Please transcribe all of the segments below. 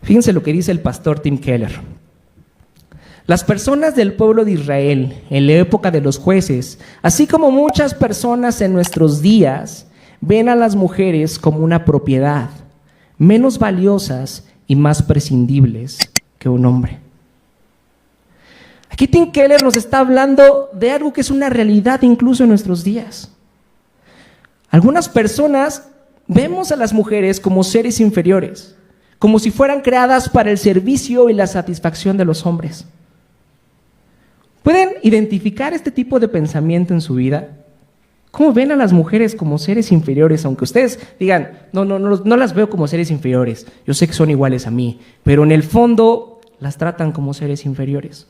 Fíjense lo que dice el pastor Tim Keller. Las personas del pueblo de Israel en la época de los jueces, así como muchas personas en nuestros días, ven a las mujeres como una propiedad, menos valiosas y más prescindibles que un hombre. Aquí Tim Keller nos está hablando de algo que es una realidad incluso en nuestros días. Algunas personas vemos a las mujeres como seres inferiores, como si fueran creadas para el servicio y la satisfacción de los hombres. ¿Pueden identificar este tipo de pensamiento en su vida? ¿Cómo ven a las mujeres como seres inferiores? Aunque ustedes digan, no las veo como seres inferiores, yo sé que son iguales a mí, pero en el fondo las tratan como seres inferiores.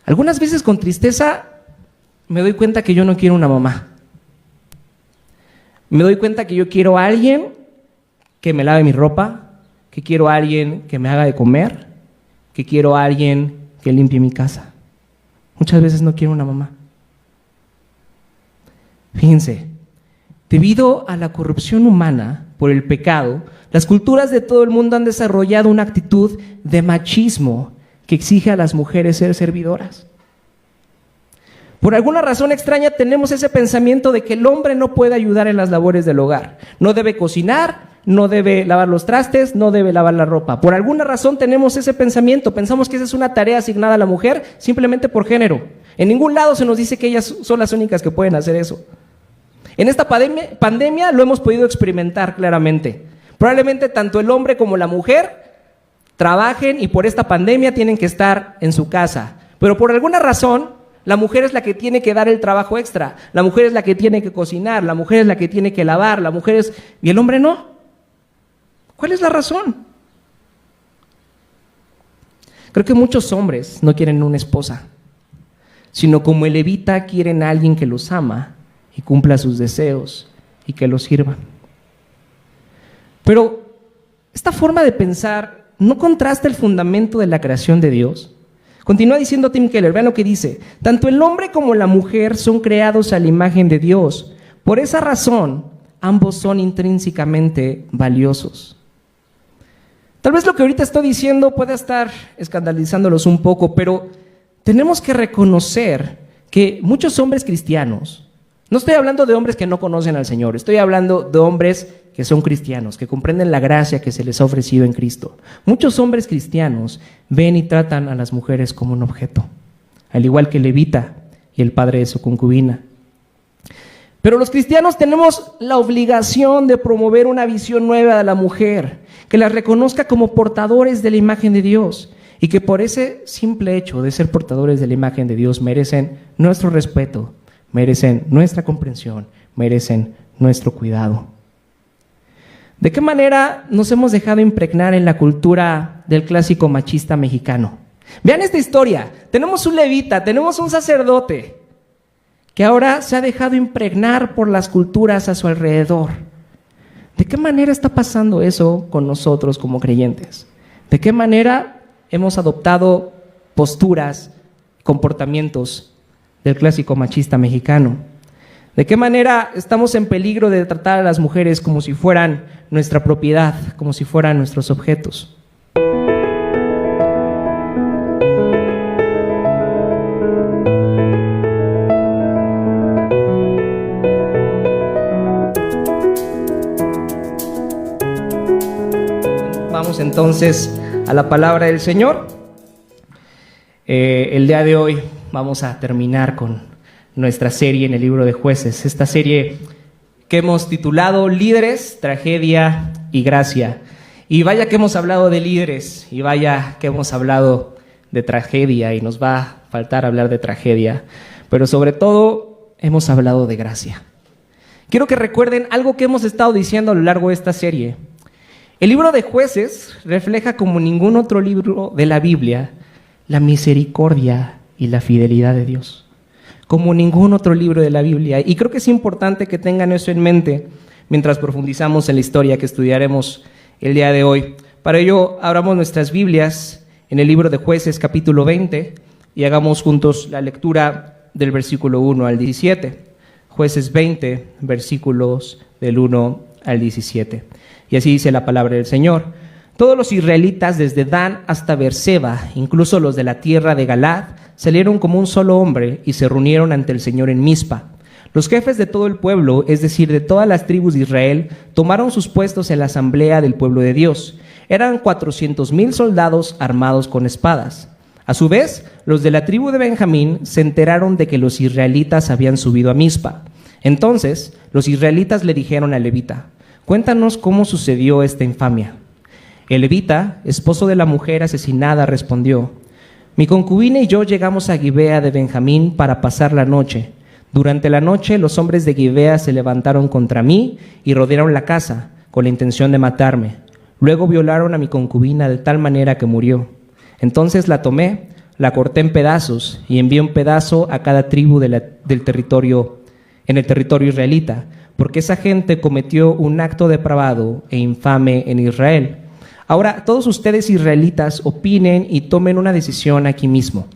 Algunas veces con tristeza me doy cuenta que yo no quiero una mamá. Me doy cuenta que yo quiero a alguien que me lave mi ropa, que quiero a alguien que me haga de comer, que quiero a alguien que limpie mi casa. Muchas veces no quiero una mamá. Fíjense, debido a la corrupción humana por el pecado, las culturas de todo el mundo han desarrollado una actitud de machismo que exige a las mujeres ser servidoras. Por alguna razón extraña tenemos ese pensamiento de que el hombre no puede ayudar en las labores del hogar. No debe cocinar, no debe lavar los trastes, no debe lavar la ropa. Por alguna razón tenemos ese pensamiento, pensamos que esa es una tarea asignada a la mujer simplemente por género. En ningún lado se nos dice que ellas son las únicas que pueden hacer eso. En esta pandemia lo hemos podido experimentar claramente. Probablemente tanto el hombre como la mujer trabajen y por esta pandemia tienen que estar en su casa. Pero por alguna razón, la mujer es la que tiene que dar el trabajo extra. La mujer es la que tiene que cocinar, la mujer es la que tiene que lavar, y el hombre no. ¿Cuál es la razón? Creo que muchos hombres no quieren una esposa, sino como el levita quieren a alguien que los ama y cumpla sus deseos y que los sirva. Pero esta forma de pensar no contrasta el fundamento de la creación de Dios. Continúa diciendo Tim Keller, vean lo que dice: tanto el hombre como la mujer son creados a la imagen de Dios. Por esa razón, ambos son intrínsecamente valiosos. Tal vez lo que ahorita estoy diciendo pueda estar escandalizándolos un poco, pero tenemos que reconocer que muchos hombres cristianos, no estoy hablando de hombres que no conocen al Señor, estoy hablando de hombres que son cristianos, que comprenden la gracia que se les ha ofrecido en Cristo. Muchos hombres cristianos ven y tratan a las mujeres como un objeto, al igual que el levita y el padre de su concubina. Pero los cristianos tenemos la obligación de promover una visión nueva de la mujer, que las reconozca como portadores de la imagen de Dios y que por ese simple hecho de ser portadores de la imagen de Dios merecen nuestro respeto, merecen nuestra comprensión, merecen nuestro cuidado. ¿De qué manera nos hemos dejado impregnar en la cultura del clásico machista mexicano? Vean esta historia, tenemos un levita, tenemos un sacerdote que ahora se ha dejado impregnar por las culturas a su alrededor. ¿De qué manera está pasando eso con nosotros como creyentes? ¿De qué manera hemos adoptado posturas, comportamientos del clásico machista mexicano? ¿De qué manera estamos en peligro de tratar a las mujeres como si fueran nuestra propiedad, como si fueran nuestros objetos? Vamos entonces a la palabra del Señor. El día de hoy vamos a terminar con nuestra serie en el libro de Jueces, esta serie que hemos titulado Líderes, Tragedia y Gracia. Y vaya que hemos hablado de líderes, y vaya que hemos hablado de tragedia, y nos va a faltar hablar de tragedia, pero sobre todo hemos hablado de gracia. Quiero que recuerden algo que hemos estado diciendo a lo largo de esta serie. El libro de Jueces refleja como ningún otro libro de la Biblia la misericordia y la fidelidad de Dios, como ningún otro libro de la Biblia. Y creo que es importante que tengan eso en mente mientras profundizamos en la historia que estudiaremos el día de hoy. Para ello, abramos nuestras Biblias en el libro de Jueces, capítulo 20, y hagamos juntos la lectura del versículo 1 al 17. Jueces 20, versículos del 1 al 17. Y así dice la palabra del Señor. Todos los israelitas, desde Dan hasta Beerseba, incluso los de la tierra de Galaad, salieron como un solo hombre y se reunieron ante el Señor en Mizpa. Los jefes de todo el pueblo, es decir, de todas las tribus de Israel, tomaron sus puestos en la asamblea del pueblo de Dios. Eran 400,000 soldados armados con espadas. A su vez, los de la tribu de Benjamín se enteraron de que los israelitas habían subido a Mizpa. Entonces, los israelitas le dijeron al levita: «Cuéntanos cómo sucedió esta infamia». El levita, esposo de la mujer asesinada, respondió: «Mi concubina y yo llegamos a Gibea de Benjamín para pasar la noche. Durante la noche los hombres de Gibea se levantaron contra mí y rodearon la casa con la intención de matarme. Luego violaron a mi concubina de tal manera que murió. Entonces la tomé, la corté en pedazos y envié un pedazo a cada tribu en el territorio israelita, porque esa gente cometió un acto depravado e infame en Israel. Ahora, todos ustedes israelitas opinen y tomen una decisión aquí mismo».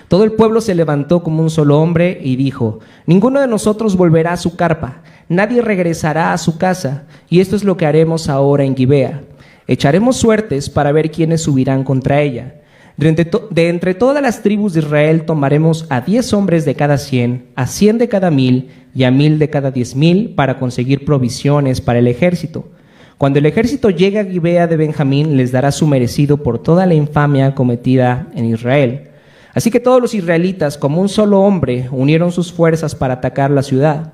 Todo el pueblo se levantó como un solo hombre y dijo: «Ninguno de nosotros volverá a su carpa, nadie regresará a su casa, y esto es lo que haremos ahora en Gibea. Echaremos suertes para ver quiénes subirán contra ella. De entre todas las tribus de Israel tomaremos a 10 hombres de cada 100, a 100 de cada 1,000 y a 1,000 de cada 10,000 para conseguir provisiones para el ejército. Cuando el ejército llegue a Gibea de Benjamín, les dará su merecido por toda la infamia cometida en Israel». Así que todos los israelitas, como un solo hombre, unieron sus fuerzas para atacar la ciudad.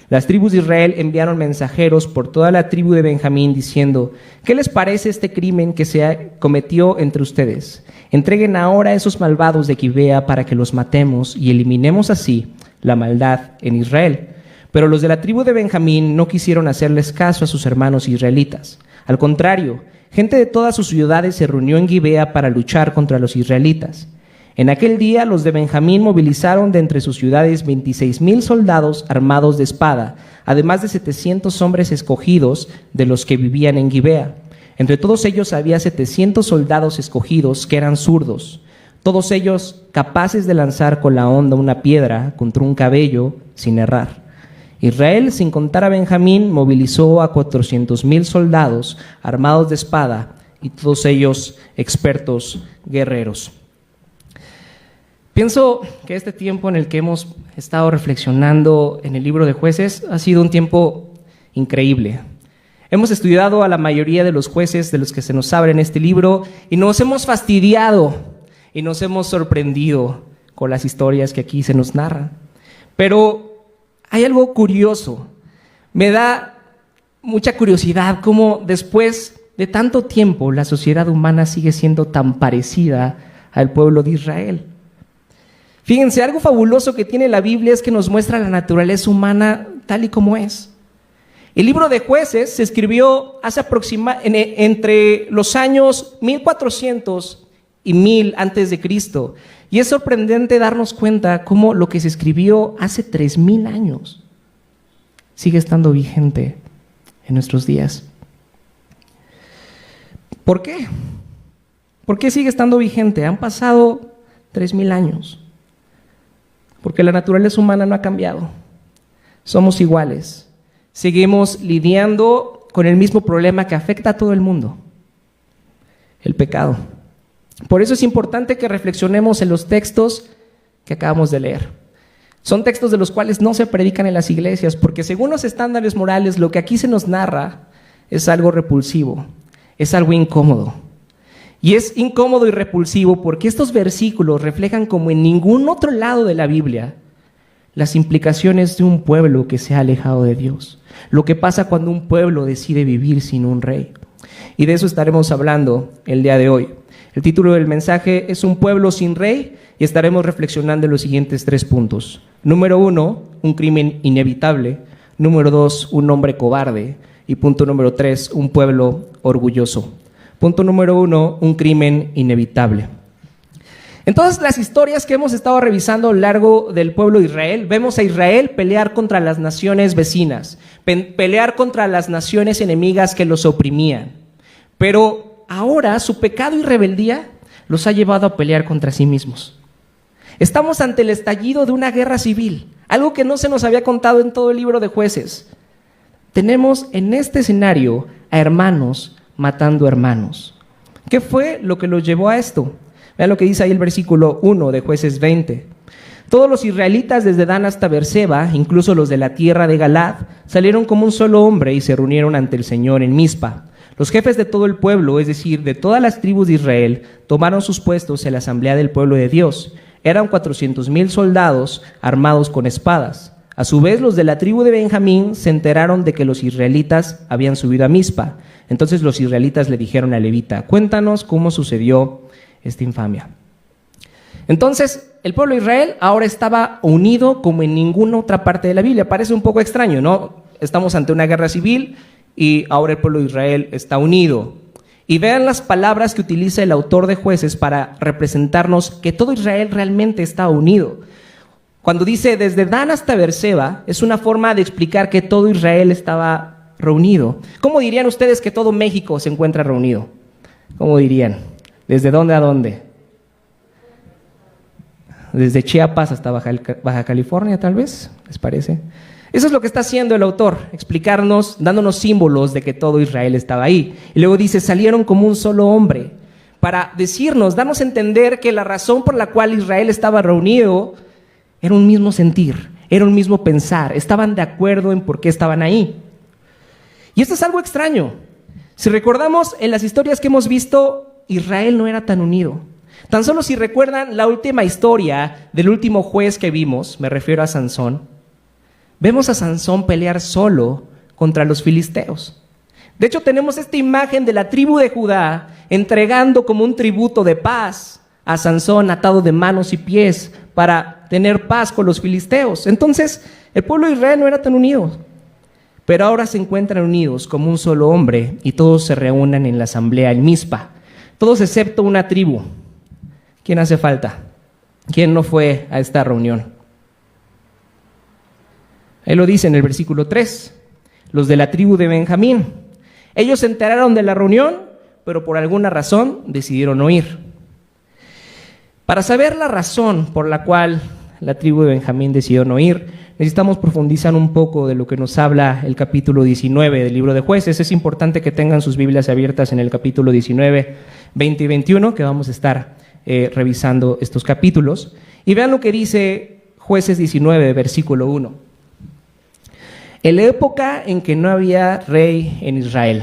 Las tribus de Israel enviaron mensajeros por toda la tribu de Benjamín diciendo: «¿Qué les parece este crimen que se cometió entre ustedes? Entreguen ahora a esos malvados de Gibea para que los matemos y eliminemos así la maldad en Israel». Pero los de la tribu de Benjamín no quisieron hacerles caso a sus hermanos israelitas. Al contrario, gente de todas sus ciudades se reunió en Gibea para luchar contra los israelitas. En aquel día los de Benjamín movilizaron de entre sus ciudades 26,000 soldados armados de espada, además de 700 hombres escogidos de los que vivían en Gibea. Entre todos ellos había 700 soldados escogidos que eran zurdos, todos ellos capaces de lanzar con la honda una piedra contra un cabello sin errar. Israel, sin contar a Benjamín, movilizó a 400,000 soldados armados de espada y todos ellos expertos guerreros. Pienso que este tiempo en el que hemos estado reflexionando en el libro de Jueces ha sido un tiempo increíble. Hemos estudiado a la mayoría de los jueces de los que se nos habla en este libro y nos hemos fastidiado y nos hemos sorprendido con las historias que aquí se nos narran. Pero hay algo curioso. Me da mucha curiosidad cómo después de tanto tiempo la sociedad humana sigue siendo tan parecida al pueblo de Israel. Fíjense, algo fabuloso que tiene la Biblia es que nos muestra la naturaleza humana tal y como es. El libro de Jueces se escribió entre los años 1400 y 1000 antes de Cristo. Y es sorprendente darnos cuenta cómo lo que se escribió hace 3000 años sigue estando vigente en nuestros días. ¿Por qué? ¿Por qué sigue estando vigente? Han pasado 3000 años. Porque la naturaleza humana no ha cambiado. Somos iguales. Seguimos lidiando con el mismo problema que afecta a todo el mundo: el pecado. Por eso es importante que reflexionemos en los textos que acabamos de leer. Son textos de los cuales no se predican en las iglesias, porque según los estándares morales, lo que aquí se nos narra es algo repulsivo, es algo incómodo. Y es incómodo y repulsivo porque estos versículos reflejan como en ningún otro lado de la Biblia las implicaciones de un pueblo que se ha alejado de Dios. Lo que pasa cuando un pueblo decide vivir sin un rey. Y de eso estaremos hablando el día de hoy. El título del mensaje es Un pueblo sin rey y estaremos reflexionando en los siguientes 3 puntos. Número 1, un crimen inevitable. Número 2, un hombre cobarde. Y punto número 3, un pueblo orgulloso. Punto número 1, un crimen inevitable. En todas las historias que hemos estado revisando a lo largo del pueblo de Israel, vemos a Israel pelear contra las naciones vecinas, pelear contra las naciones enemigas que los oprimían. Pero ahora su pecado y rebeldía los ha llevado a pelear contra sí mismos. Estamos ante el estallido de una guerra civil, algo que no se nos había contado en todo el libro de Jueces. Tenemos en este escenario a hermanos matando hermanos. ¿Qué fue lo que los llevó a esto? Vean lo que dice ahí el versículo 1 de Jueces 20. Todos los israelitas desde Dan hasta Beerseba, incluso los de la tierra de Galaad, salieron como un solo hombre y se reunieron ante el Señor en Mizpa. Los jefes de todo el pueblo, es decir, de todas las tribus de Israel, tomaron sus puestos en la asamblea del pueblo de Dios. Eran 400,000 soldados armados con espadas. A su vez, los de la tribu de Benjamín se enteraron de que los israelitas habían subido a Mizpa. Entonces los israelitas le dijeron al levita: cuéntanos cómo sucedió esta infamia. Entonces, el pueblo de Israel ahora estaba unido como en ninguna otra parte de la Biblia. Parece un poco extraño, ¿no? Estamos ante una guerra civil y ahora el pueblo de Israel está unido. Y vean las palabras que utiliza el autor de Jueces para representarnos que todo Israel realmente está unido. Cuando dice desde Dan hasta Beerseba, es una forma de explicar que todo Israel estaba reunido. ¿Cómo dirían ustedes que todo México se encuentra reunido? ¿Cómo dirían? ¿Desde dónde a dónde? Desde Chiapas hasta Baja California, tal vez, ¿les parece? Eso es lo que está haciendo el autor, explicarnos, dándonos símbolos de que todo Israel estaba ahí. Y luego dice, salieron como un solo hombre, para decirnos, darnos a entender que la razón por la cual Israel estaba reunido era un mismo sentir, era un mismo pensar, estaban de acuerdo en por qué estaban ahí. Y esto es algo extraño. Si recordamos en las historias que hemos visto, Israel no era tan unido. Tan solo si recuerdan la última historia del último juez que vimos, me refiero a Sansón, vemos a Sansón pelear solo contra los filisteos. De hecho, tenemos esta imagen de la tribu de Judá entregando como un tributo de paz a Sansón atado de manos y pies para tener paz con los filisteos. Entonces, el pueblo de Israel no era tan unido, pero ahora se encuentran unidos como un solo hombre y todos se reúnen en la asamblea en Mizpa. Todos excepto una tribu. ¿Quién hace falta? ¿Quién no fue a esta reunión? Ahí lo dice en el versículo 3, los de la tribu de Benjamín. Ellos se enteraron de la reunión, pero por alguna razón decidieron no ir. Para saber la razón por la cual la tribu de Benjamín decidió no ir, necesitamos profundizar un poco de lo que nos habla el capítulo 19 del libro de Jueces. Es importante que tengan sus Biblias abiertas en el capítulo 19, 20 y 21, que vamos a estar revisando estos capítulos. Y vean lo que dice Jueces 19, versículo 1. En la época en que no había rey en Israel.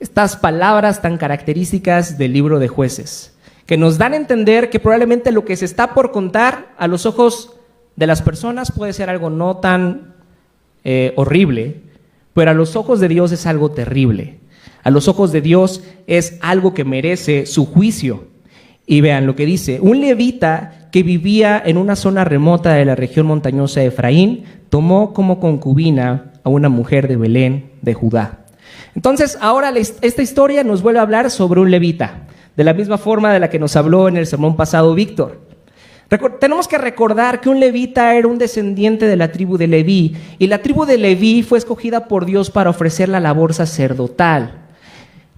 Estas palabras tan características del libro de Jueces, que nos dan a entender que probablemente lo que se está por contar a los ojos de las personas puede ser algo no tan horrible, pero a los ojos de Dios es algo terrible. A los ojos de Dios es algo que merece su juicio. Y vean lo que dice: un levita que vivía en una zona remota de la región montañosa de Efraín tomó como concubina a una mujer de Belén de Judá. Entonces ahora esta historia nos vuelve a hablar sobre un levita, de la misma forma de la que nos habló en el sermón pasado Víctor. Tenemos que recordar que un levita era un descendiente de la tribu de Leví, y la tribu de Leví fue escogida por Dios para ofrecer la labor sacerdotal.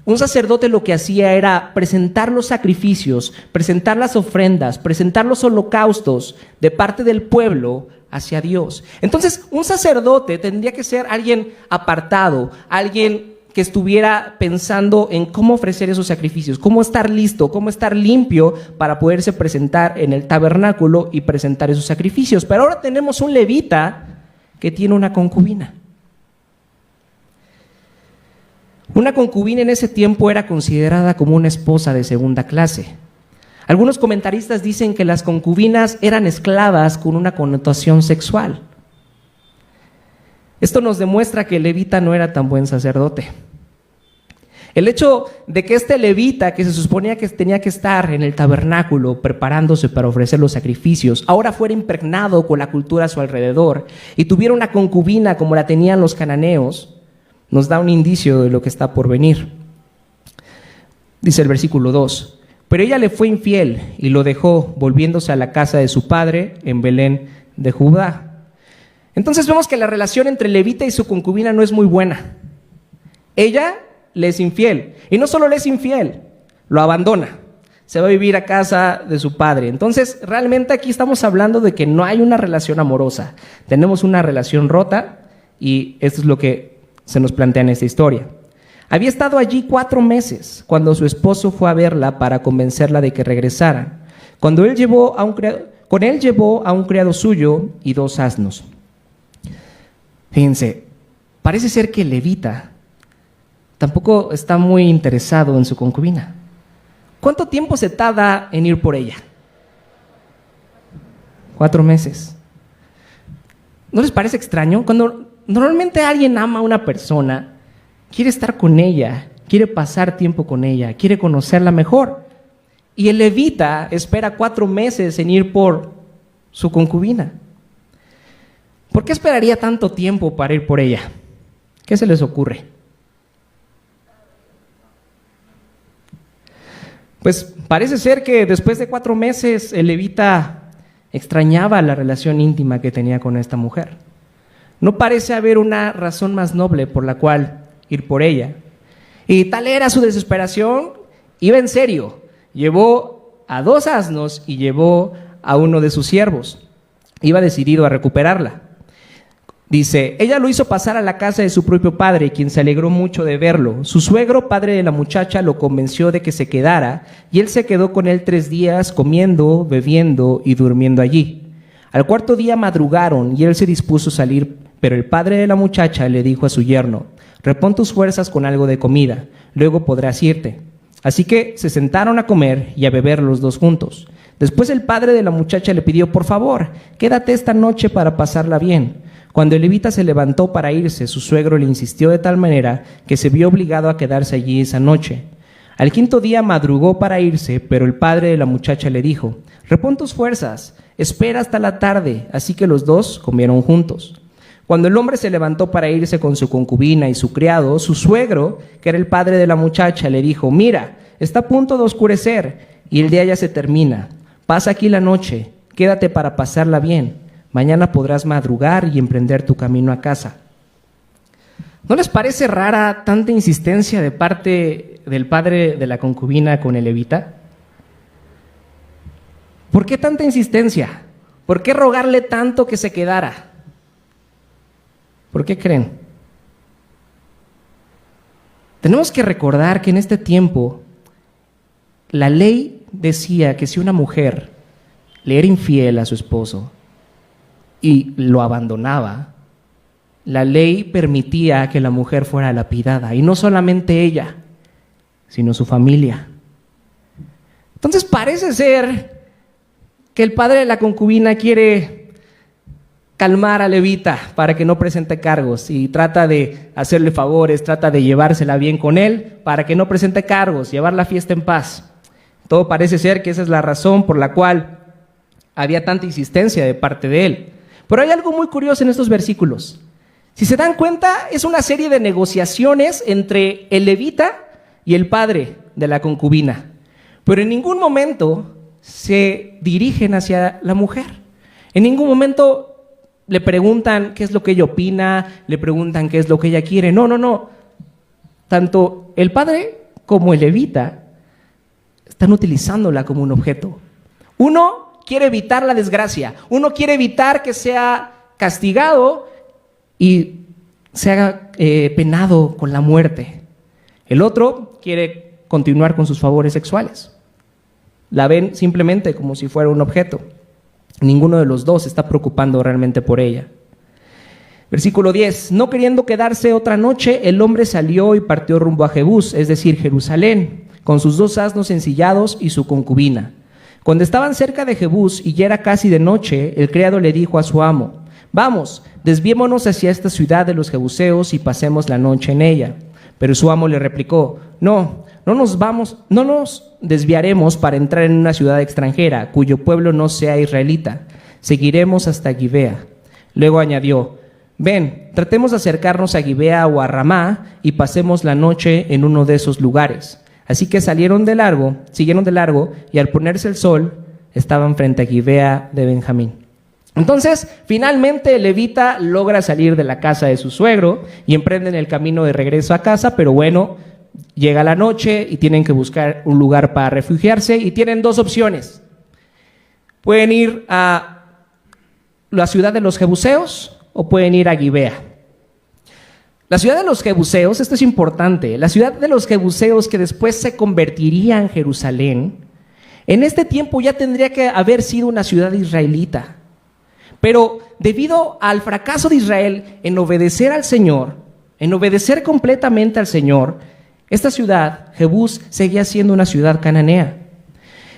Un sacerdote lo que hacía era presentar los sacrificios, presentar las ofrendas, presentar los holocaustos de parte del pueblo hacia Dios. Entonces, un sacerdote tendría que ser alguien apartado, alguien que estuviera pensando en cómo ofrecer esos sacrificios, cómo estar listo, cómo estar limpio para poderse presentar en el tabernáculo y presentar esos sacrificios. Pero ahora tenemos un levita que tiene una concubina. Una concubina en ese tiempo era considerada como una esposa de segunda clase. Algunos comentaristas dicen que las concubinas eran esclavas con una connotación sexual. Esto nos demuestra que el levita no era tan buen sacerdote. El hecho de que este levita, que se suponía que tenía que estar en el tabernáculo preparándose para ofrecer los sacrificios, ahora fuera impregnado con la cultura a su alrededor y tuviera una concubina como la tenían los cananeos, nos da un indicio de lo que está por venir. Dice el versículo 2, pero ella le fue infiel y lo dejó, volviéndose a la casa de su padre en Belén de Judá. Entonces vemos que la relación entre el levita y su concubina no es muy buena. Ella le es infiel, y no solo le es infiel, lo abandona, se va a vivir a casa de su padre. Entonces realmente aquí estamos hablando de que no hay una relación amorosa, tenemos una relación rota, y esto es lo que se nos plantea en esta historia. Había estado allí 4 meses cuando su esposo fue a verla para convencerla de que regresaran. Con él llevó a un criado suyo y 2 asnos. Fíjense, parece ser que el levita tampoco está muy interesado en su concubina. ¿Cuánto tiempo se tarda en ir por ella? 4 meses. ¿No les parece extraño? Cuando normalmente alguien ama a una persona, quiere estar con ella, quiere pasar tiempo con ella, quiere conocerla mejor. Y el levita espera 4 meses en ir por su concubina. ¿Por qué esperaría tanto tiempo para ir por ella? ¿Qué se les ocurre? Pues parece ser que después de 4 meses el levita extrañaba la relación íntima que tenía con esta mujer. No parece haber una razón más noble por la cual ir por ella. Y tal era su desesperación, iba en serio. Llevó a 2 asnos y llevó a uno de sus siervos. Iba decidido a recuperarla. Dice, ella lo hizo pasar a la casa de su propio padre, quien se alegró mucho de verlo. Su suegro, padre de la muchacha, lo convenció de que se quedara, y él se quedó con él 3 días, comiendo, bebiendo y durmiendo allí. Al 4.º día madrugaron, y él se dispuso a salir, pero el padre de la muchacha le dijo a su yerno, repón tus fuerzas con algo de comida, luego podrás irte. Así que se sentaron a comer y a beber los 2 juntos. Después el padre de la muchacha le pidió, por favor, quédate esta noche para pasarla bien. Cuando el levita se levantó para irse, su suegro le insistió de tal manera que se vio obligado a quedarse allí esa noche. Al 5.º día madrugó para irse, pero el padre de la muchacha le dijo, repón tus fuerzas, espera hasta la tarde. Así que los 2 comieron juntos. Cuando el hombre se levantó para irse con su concubina y su criado, su suegro, que era el padre de la muchacha, le dijo, mira, está a punto de oscurecer y el día ya se termina. Pasa aquí la noche, quédate para pasarla bien. Mañana podrás madrugar y emprender tu camino a casa. ¿No les parece rara tanta insistencia de parte del padre de la concubina con el levita? ¿Por qué tanta insistencia? ¿Por qué rogarle tanto que se quedara? ¿Por qué creen? Tenemos que recordar que en este tiempo la ley decía que si una mujer le era infiel a su esposo y lo abandonaba, la ley permitía que la mujer fuera lapidada, y no solamente ella, sino su familia. Entonces parece ser que el padre de la concubina quiere calmar a levita para que no presente cargos y trata de hacerle favores, trata de llevársela bien con él para que no presente cargos, llevar la fiesta en paz. Todo parece ser que esa es la razón por la cual había tanta insistencia de parte de él. Pero hay algo muy curioso en estos versículos. Si se dan cuenta, es una serie de negociaciones entre el levita y el padre de la concubina. Pero en ningún momento se dirigen hacia la mujer. En ningún momento le preguntan qué es lo que ella opina, le preguntan qué es lo que ella quiere. No. Tanto el padre como el levita están utilizándola como un objeto. Uno quiere evitar la desgracia, uno quiere evitar que sea castigado y se haga penado con la muerte. El otro quiere continuar con sus favores sexuales. La ven simplemente como si fuera un objeto. Ninguno de los 2 está preocupando realmente por ella. Versículo 10. No queriendo quedarse otra noche, el hombre salió y partió rumbo a Jebús, es decir, Jerusalén, con sus 2 asnos ensillados y su concubina. Cuando estaban cerca de Jebús y ya era casi de noche, el criado le dijo a su amo, vamos, desviémonos hacia esta ciudad de los jebuseos y pasemos la noche en ella. Pero su amo le replicó, no nos desviaremos para entrar en una ciudad extranjera, cuyo pueblo no sea israelita. Seguiremos hasta Gibea. Luego añadió, ven, tratemos de acercarnos a Gibea o a Ramá y pasemos la noche en uno de esos lugares. Así que siguieron de largo, y al ponerse el sol, estaban frente a Gibea de Benjamín. Entonces, finalmente el levita logra salir de la casa de su suegro y emprenden el camino de regreso a casa, pero bueno, llega la noche y tienen que buscar un lugar para refugiarse y tienen 2 opciones. Pueden ir a la ciudad de los jebuseos o pueden ir a Gibea. La ciudad de los Jebuseos, esto es importante, la ciudad de los Jebuseos que después se convertiría en Jerusalén, en este tiempo ya tendría que haber sido una ciudad israelita. Pero debido al fracaso de Israel en obedecer al Señor, en obedecer completamente al Señor, esta ciudad, Jebús, seguía siendo una ciudad cananea.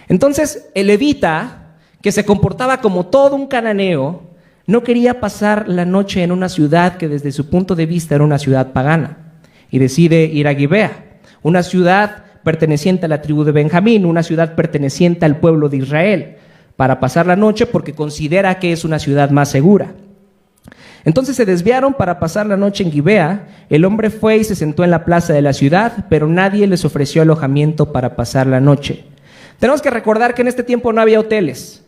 Entonces, el levita, que se comportaba como todo un cananeo, no quería pasar la noche en una ciudad que desde su punto de vista era una ciudad pagana, y decide ir a Gibea, una ciudad perteneciente a la tribu de Benjamín, una ciudad perteneciente al pueblo de Israel, para pasar la noche porque considera que es una ciudad más segura. Entonces se desviaron para pasar la noche en Gibea. El hombre fue y se sentó en la plaza de la ciudad, pero nadie les ofreció alojamiento para pasar la noche. Tenemos que recordar que en este tiempo no había hoteles.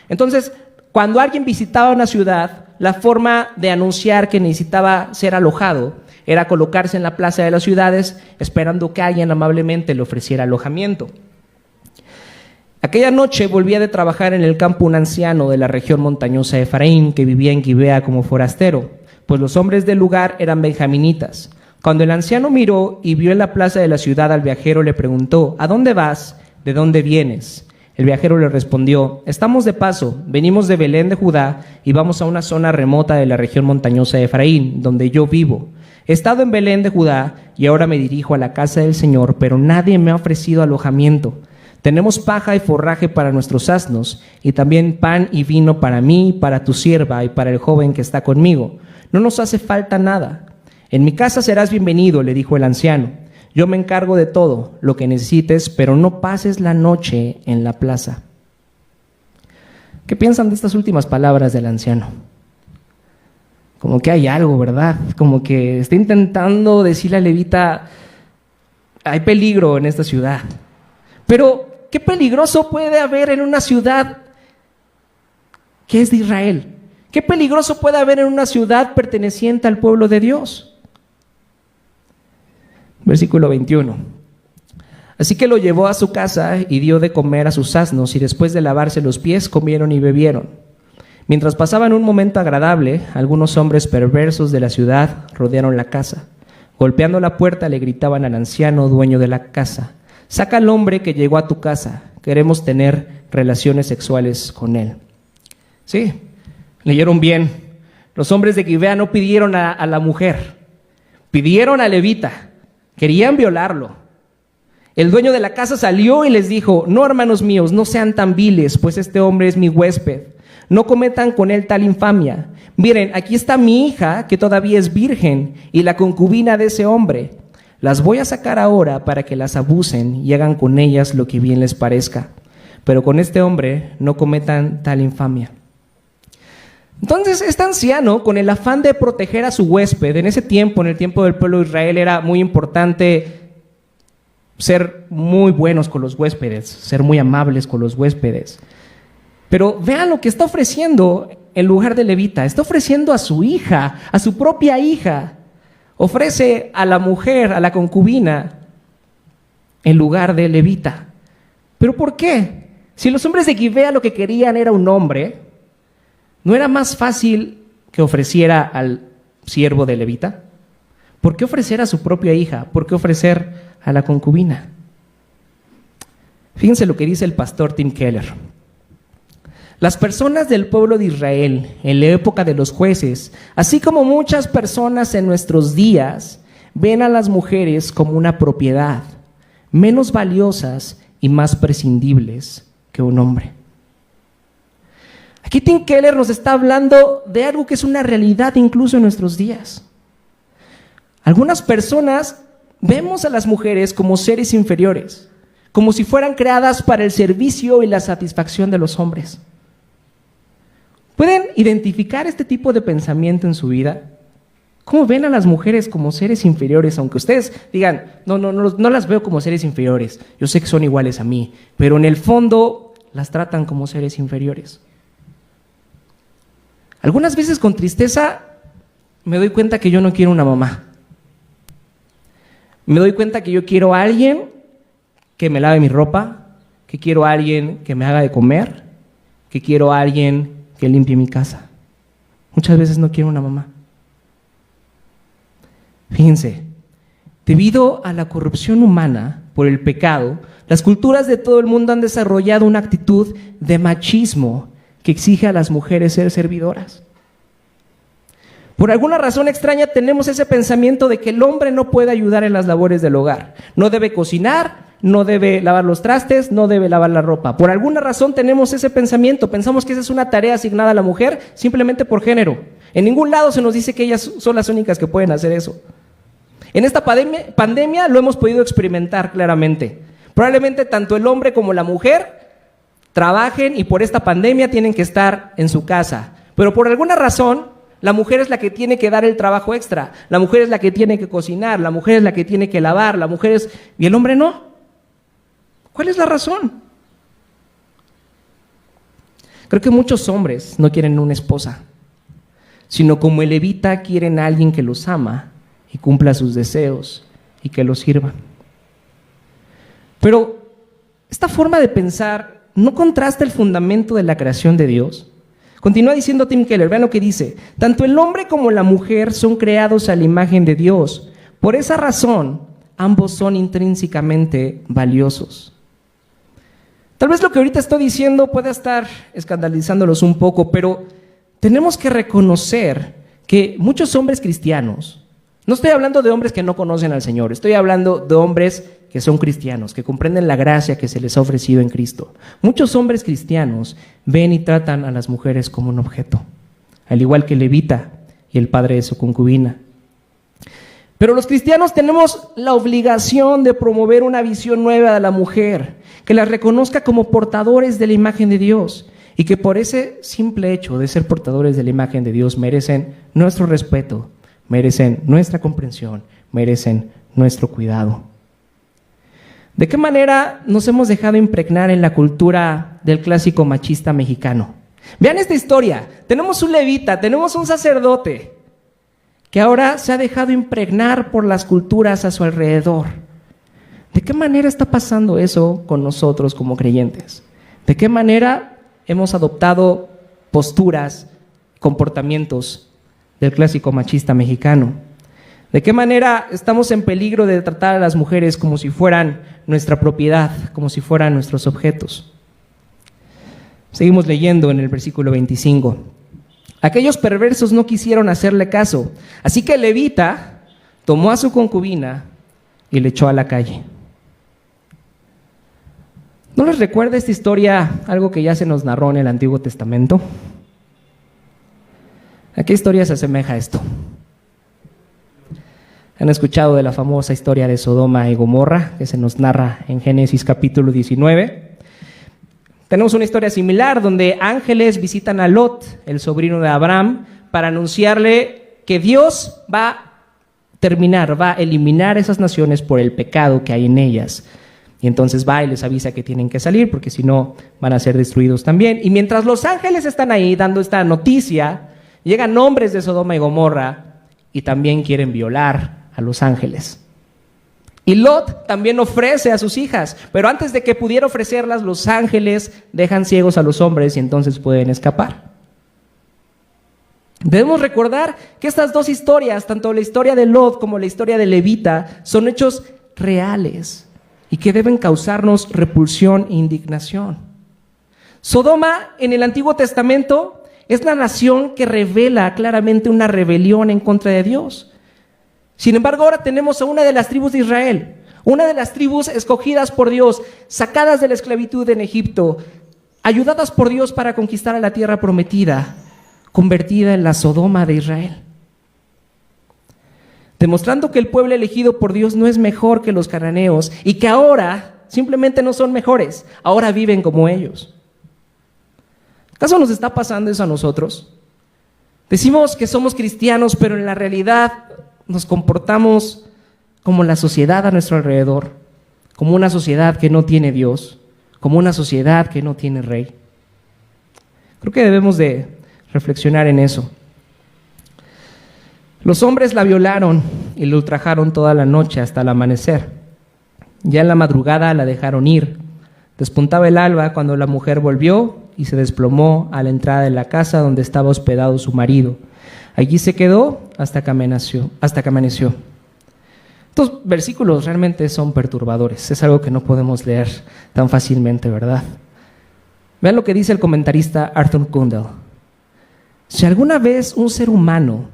Entonces, cuando alguien visitaba una ciudad, la forma de anunciar que necesitaba ser alojado era colocarse en la plaza de las ciudades esperando que alguien amablemente le ofreciera alojamiento. Aquella noche volvía de trabajar en el campo un anciano de la región montañosa de Efraín que vivía en Gibea como forastero, pues los hombres del lugar eran benjaminitas. Cuando el anciano miró y vio en la plaza de la ciudad al viajero, le preguntó: ¿a dónde vas? ¿De dónde vienes? El viajero le respondió: estamos de paso, venimos de Belén de Judá y vamos a una zona remota de la región montañosa de Efraín, donde yo vivo. He estado en Belén de Judá y ahora me dirijo a la casa del Señor, pero nadie me ha ofrecido alojamiento. Tenemos paja y forraje para nuestros asnos, y también pan y vino para mí, para tu sierva y para el joven que está conmigo. No nos hace falta nada. En mi casa serás bienvenido, le dijo el anciano. Yo me encargo de todo lo que necesites, pero no pases la noche en la plaza. ¿Qué piensan de estas últimas palabras del anciano? Como que hay algo, ¿verdad? Como que está intentando decirle al levita: hay peligro en esta ciudad. Pero, ¿qué peligroso puede haber en una ciudad que es de Israel? ¿Qué peligroso puede haber en una ciudad perteneciente al pueblo de Dios? Versículo 21. Así que lo llevó a su casa y dio de comer a sus asnos, y después de lavarse los pies comieron y bebieron. Mientras pasaban un momento agradable, algunos hombres perversos de la ciudad rodearon la casa. Golpeando la puerta le gritaban al anciano dueño de la casa: saca al hombre que llegó a tu casa, queremos tener relaciones sexuales con él. Sí, leyeron bien. Los hombres de Gibea no pidieron a la mujer, pidieron al levita, querían violarlo. El dueño de la casa salió y les dijo: no, hermanos míos, no sean tan viles, pues este hombre es mi huésped. No cometan con él tal infamia. Miren, aquí está mi hija, que todavía es virgen, y la concubina de ese hombre. Las voy a sacar ahora para que las abusen y hagan con ellas lo que bien les parezca. Pero con este hombre no cometan tal infamia. Entonces, este anciano, con el afán de proteger a su huésped, en ese tiempo, en el tiempo del pueblo de Israel, era muy importante ser muy buenos con los huéspedes, ser muy amables con los huéspedes. Pero vean lo que está ofreciendo en lugar de levita. Está ofreciendo a su hija, a su propia hija. Ofrece a la mujer, a la concubina, en lugar de levita. ¿Pero por qué? Si los hombres de Gibea lo que querían era un hombre, ¿no era más fácil que ofreciera al siervo de levita? ¿Por qué ofrecer a su propia hija? ¿Por qué ofrecer a la concubina? Fíjense lo que dice el pastor Tim Keller. Las personas del pueblo de Israel en la época de los jueces, así como muchas personas en nuestros días, ven a las mujeres como una propiedad, menos valiosas y más prescindibles que un hombre. Aquí Tim Keller nos está hablando de algo que es una realidad incluso en nuestros días. Algunas personas vemos a las mujeres como seres inferiores, como si fueran creadas para el servicio y la satisfacción de los hombres. ¿Pueden identificar este tipo de pensamiento en su vida? ¿Cómo ven a las mujeres como seres inferiores? Aunque ustedes digan: no las veo como seres inferiores, yo sé que son iguales a mí, pero en el fondo las tratan como seres inferiores. Algunas veces con tristeza me doy cuenta que yo no quiero una mamá. Me doy cuenta que yo quiero a alguien que me lave mi ropa, que quiero a alguien que me haga de comer, que quiero a alguien que limpie mi casa. Muchas veces no quiero una mamá. Fíjense, debido a la corrupción humana por el pecado, las culturas de todo el mundo han desarrollado una actitud de machismo que exige a las mujeres ser servidoras. Por alguna razón extraña tenemos ese pensamiento de que el hombre no puede ayudar en las labores del hogar. No debe cocinar, no debe lavar los trastes, no debe lavar la ropa. Por alguna razón tenemos ese pensamiento. Pensamos que esa es una tarea asignada a la mujer simplemente por género. En ningún lado se nos dice que ellas son las únicas que pueden hacer eso. En esta pandemia lo hemos podido experimentar claramente. Probablemente tanto el hombre como la mujer trabajen y por esta pandemia tienen que estar en su casa. Pero por alguna razón, la mujer es la que tiene que dar el trabajo extra. La mujer es la que tiene que cocinar. La mujer es la que tiene que lavar. La mujer es... ¿Y el hombre no? ¿Cuál es la razón? Creo que muchos hombres no quieren una esposa, sino como el levita quieren a alguien que los ama y cumpla sus deseos y que los sirva. Pero esta forma de pensar no contrasta el fundamento de la creación de Dios. Continúa diciendo Tim Keller, vean lo que dice: tanto el hombre como la mujer son creados a la imagen de Dios. Por esa razón, ambos son intrínsecamente valiosos. Tal vez lo que ahorita estoy diciendo pueda estar escandalizándolos un poco, pero tenemos que reconocer que muchos hombres cristianos, no estoy hablando de hombres que no conocen al Señor, estoy hablando de hombres que son cristianos, que comprenden la gracia que se les ha ofrecido en Cristo. Muchos hombres cristianos ven y tratan a las mujeres como un objeto, al igual que el levita y el padre de su concubina. Pero los cristianos tenemos la obligación de promover una visión nueva de la mujer, que las reconozca como portadores de la imagen de Dios y que por ese simple hecho de ser portadores de la imagen de Dios merecen nuestro respeto, merecen nuestra comprensión, merecen nuestro cuidado. ¿De qué manera nos hemos dejado impregnar en la cultura del clásico machista mexicano? Vean esta historia. Tenemos un levita, tenemos un sacerdote que ahora se ha dejado impregnar por las culturas a su alrededor. ¿De qué manera está pasando eso con nosotros como creyentes? ¿De qué manera hemos adoptado posturas, comportamientos del clásico machista mexicano? ¿De qué manera estamos en peligro de tratar a las mujeres como si fueran nuestra propiedad, como si fueran nuestros objetos? Seguimos leyendo en el versículo 25. Aquellos perversos no quisieron hacerle caso, así que el levita tomó a su concubina y le echó a la calle. ¿No les recuerda esta historia algo que ya se nos narró en el Antiguo Testamento? ¿A qué historia se asemeja esto? ¿Han escuchado de la famosa historia de Sodoma y Gomorra que se nos narra en Génesis capítulo 19? Tenemos una historia similar donde ángeles visitan a Lot, el sobrino de Abraham, para anunciarle que Dios va a eliminar esas naciones por el pecado que hay en ellas. Y entonces va y les avisa que tienen que salir porque si no van a ser destruidos también. Y mientras los ángeles están ahí dando esta noticia, llegan hombres de Sodoma y Gomorra y también quieren violar a los ángeles. Y Lot también ofrece a sus hijas, pero antes de que pudiera ofrecerlas, los ángeles dejan ciegos a los hombres y entonces pueden escapar. Debemos recordar que estas dos historias, tanto la historia de Lot como la historia de Levita, son hechos reales y que deben causarnos repulsión e indignación. Sodoma en el Antiguo Testamento es la nación que revela claramente una rebelión en contra de Dios. Sin embargo, ahora tenemos a una de las tribus de Israel, una de las tribus escogidas por Dios, sacadas de la esclavitud en Egipto, ayudadas por Dios para conquistar a la tierra prometida, convertida en la Sodoma de Israel. Demostrando que el pueblo elegido por Dios no es mejor que los cananeos y que ahora simplemente no son mejores, ahora viven como ellos. ¿Acaso nos está pasando eso a nosotros? Decimos que somos cristianos, pero en la realidad nos comportamos como la sociedad a nuestro alrededor, como una sociedad que no tiene Dios, como una sociedad que no tiene rey. Creo que debemos de reflexionar en eso. Los hombres la violaron y la ultrajaron toda la noche hasta el amanecer. Ya en la madrugada la dejaron ir. Despuntaba el alba cuando la mujer volvió y se desplomó a la entrada de la casa donde estaba hospedado su marido. Allí se quedó hasta que amaneció. Estos versículos realmente son perturbadores. Es algo que no podemos leer tan fácilmente, ¿verdad? Vean lo que dice el comentarista Arthur Kundell. Si alguna vez un ser humano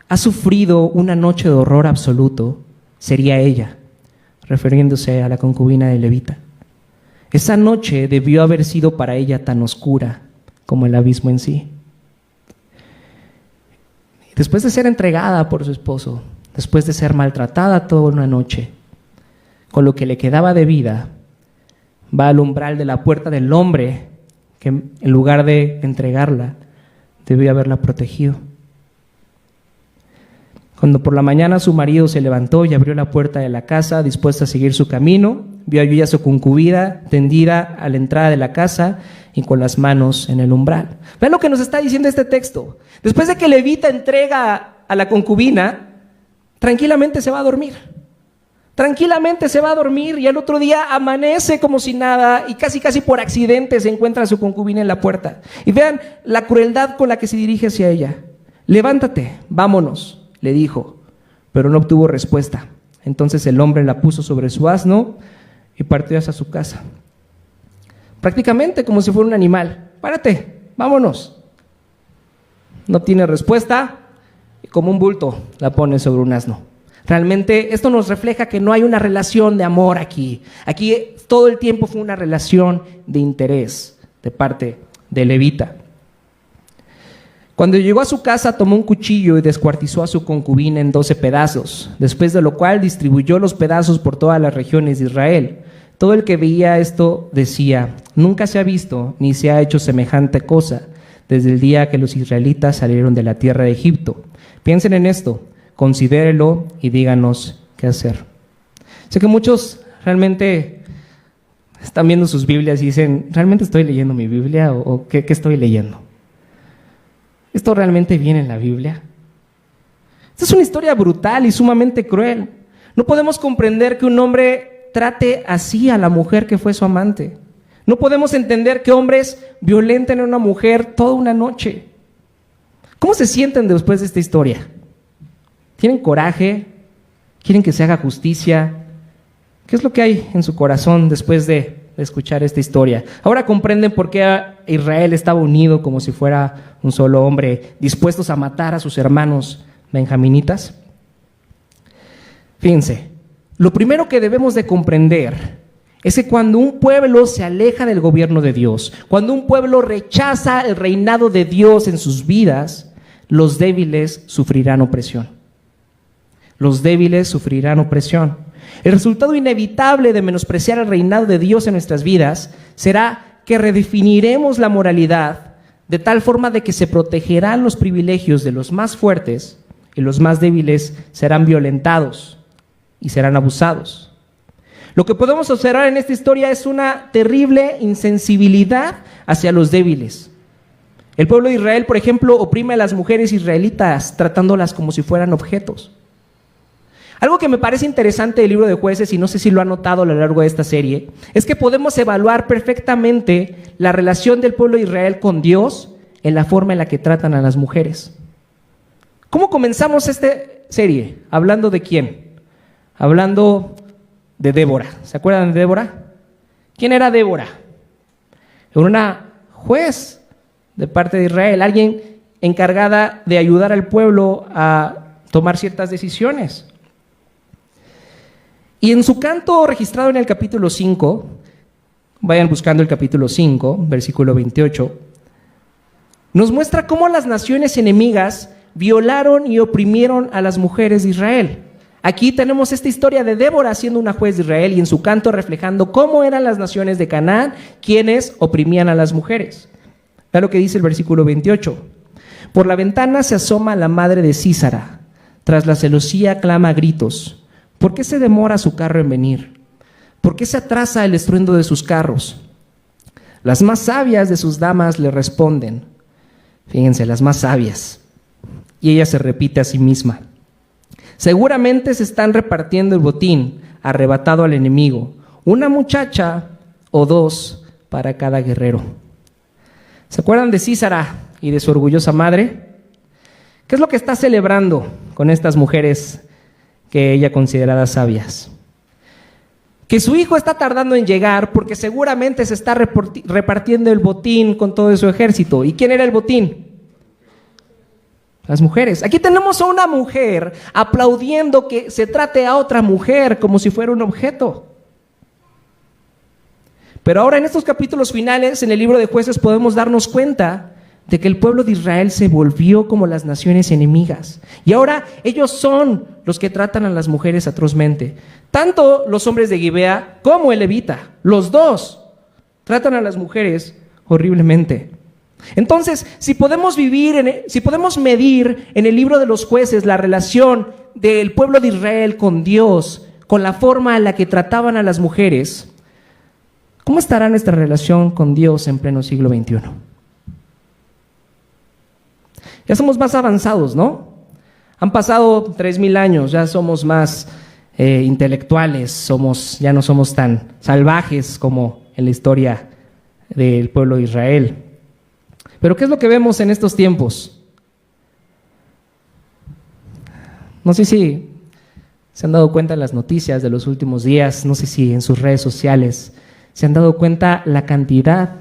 ha sufrido una noche de horror absoluto, sería ella, refiriéndose a la concubina de Levita. Esa noche debió haber sido para ella tan oscura como el abismo en sí. Después de ser entregada por su esposo, después de ser maltratada toda una noche, con lo que le quedaba de vida, va al umbral de la puerta del hombre que en lugar de entregarla, debió haberla protegido. Cuando por la mañana su marido se levantó y abrió la puerta de la casa, dispuesta a seguir su camino, vio allí a su concubina tendida a la entrada de la casa y con las manos en el umbral. Vean lo que nos está diciendo este texto. Después de que Levita entrega a la concubina, tranquilamente se va a dormir. Tranquilamente se va a dormir y al otro día amanece como si nada y casi por accidente se encuentra a su concubina en la puerta. Y vean la crueldad con la que se dirige hacia ella. Levántate, vámonos, le dijo, pero no obtuvo respuesta. Entonces el hombre la puso sobre su asno y partió hacia su casa. Prácticamente como si fuera un animal. Párate, vámonos. No tiene respuesta y como un bulto la pone sobre un asno. Realmente esto nos refleja que no hay una relación de amor aquí. Aquí todo el tiempo fue una relación de interés de parte de Levita. Cuando llegó a su casa, tomó un cuchillo y descuartizó a su concubina en 12 pedazos, después de lo cual distribuyó los pedazos por todas las regiones de Israel. Todo el que veía esto decía, nunca se ha visto ni se ha hecho semejante cosa desde el día que los israelitas salieron de la tierra de Egipto. Piensen en esto, considérenlo y díganos qué hacer. Sé que muchos realmente están viendo sus Biblias y dicen, ¿realmente estoy leyendo mi Biblia o qué estoy leyendo? ¿Esto realmente viene en la Biblia? Esta es una historia brutal y sumamente cruel. No podemos comprender que un hombre trate así a la mujer que fue su amante. No podemos entender que hombres violenten a una mujer toda una noche. ¿Cómo se sienten después de esta historia? ¿Tienen coraje? ¿Quieren que se haga justicia? ¿Qué es lo que hay en su corazón después de escuchar esta historia? Ahora comprenden por qué Israel estaba unido como si fuera un solo hombre, dispuestos a matar a sus hermanos benjaminitas. Fíjense, lo primero que debemos de comprender es que cuando un pueblo se aleja del gobierno de Dios, cuando un pueblo rechaza el reinado de Dios en sus vidas, los débiles sufrirán opresión. Los débiles sufrirán opresión. El resultado inevitable de menospreciar el reinado de Dios en nuestras vidas será que redefiniremos la moralidad de tal forma de que se protegerán los privilegios de los más fuertes y los más débiles serán violentados y serán abusados. Lo que podemos observar en esta historia es una terrible insensibilidad hacia los débiles. El pueblo de Israel, por ejemplo, oprime a las mujeres israelitas tratándolas como si fueran objetos. Algo que me parece interesante del libro de Jueces, y no sé si lo han notado a lo largo de esta serie, es que podemos evaluar perfectamente la relación del pueblo de Israel con Dios en la forma en la que tratan a las mujeres. ¿Cómo comenzamos esta serie? ¿Hablando de quién? Hablando de Débora. ¿Se acuerdan de Débora? ¿Quién era Débora? Era una juez de parte de Israel, alguien encargada de ayudar al pueblo a tomar ciertas decisiones. Y en su canto registrado en el capítulo 5, vayan buscando el capítulo 5, versículo 28, nos muestra cómo las naciones enemigas violaron y oprimieron a las mujeres de Israel. Aquí tenemos esta historia de Débora siendo una juez de Israel y en su canto reflejando cómo eran las naciones de Canaán quienes oprimían a las mujeres. Vean lo que dice el versículo 28. Por la ventana se asoma la madre de Sísara, tras la celosía clama a gritos. ¿Por qué se demora su carro en venir? ¿Por qué se atrasa el estruendo de sus carros? Las más sabias de sus damas le responden. Fíjense, las más sabias. Y ella se repite a sí misma. Seguramente se están repartiendo el botín arrebatado al enemigo. Una muchacha o dos para cada guerrero. ¿Se acuerdan de Sísara y de su orgullosa madre? ¿Qué es lo que está celebrando con estas mujeres que ella considerara sabias. Que su hijo está tardando en llegar porque seguramente se está repartiendo el botín con todo su ejército. ¿Y quién era el botín? Las mujeres. Aquí tenemos a una mujer aplaudiendo que se trate a otra mujer como si fuera un objeto. Pero ahora en estos capítulos finales, en el libro de Jueces, podemos darnos cuenta de que el pueblo de Israel se volvió como las naciones enemigas. Y ahora ellos son los que tratan a las mujeres atrozmente. Tanto los hombres de Gibea como el levita, los dos, tratan a las mujeres horriblemente. Entonces, si podemos medir en el libro de los Jueces la relación del pueblo de Israel con Dios, con la forma en la que trataban a las mujeres, ¿cómo estará nuestra relación con Dios en pleno siglo XXI? Ya somos más avanzados, ¿no? Han pasado 3000 años, ya somos más intelectuales, ya no somos tan salvajes como en la historia del pueblo de Israel. Pero ¿qué es lo que vemos en estos tiempos? No sé si se han dado cuenta en las noticias de los últimos días, no sé si en sus redes sociales se han dado cuenta la cantidad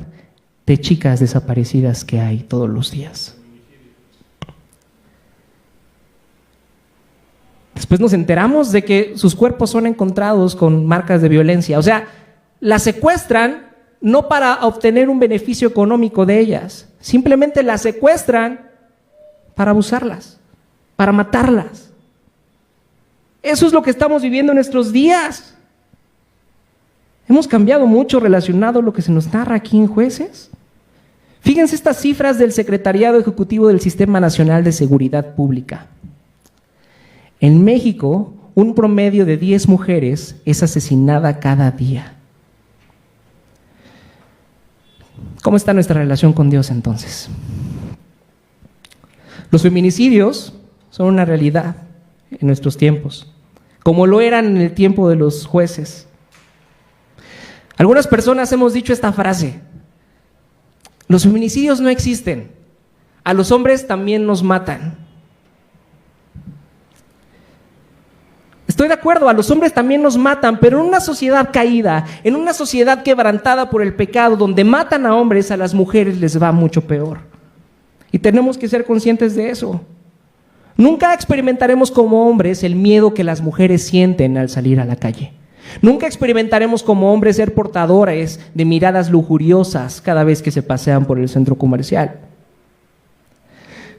de chicas desaparecidas que hay todos los días. Después nos enteramos de que sus cuerpos son encontrados con marcas de violencia. O sea, las secuestran no para obtener un beneficio económico de ellas, simplemente las secuestran para abusarlas, para matarlas. Eso es lo que estamos viviendo en nuestros días. Hemos cambiado mucho relacionado a lo que se nos narra aquí en Jueces. Fíjense estas cifras del Secretariado Ejecutivo del Sistema Nacional de Seguridad Pública. En México, un promedio de 10 mujeres es asesinada cada día. ¿Cómo está nuestra relación con Dios entonces? Los feminicidios son una realidad en nuestros tiempos, como lo eran en el tiempo de los jueces. Algunas personas hemos dicho esta frase: los feminicidios no existen, a los hombres también nos matan. Estoy de acuerdo, a los hombres también nos matan, pero en una sociedad caída, en una sociedad quebrantada por el pecado, donde matan a hombres, a las mujeres les va mucho peor. Y tenemos que ser conscientes de eso. Nunca experimentaremos como hombres el miedo que las mujeres sienten al salir a la calle. Nunca experimentaremos como hombres ser portadores de miradas lujuriosas cada vez que se pasean por el centro comercial.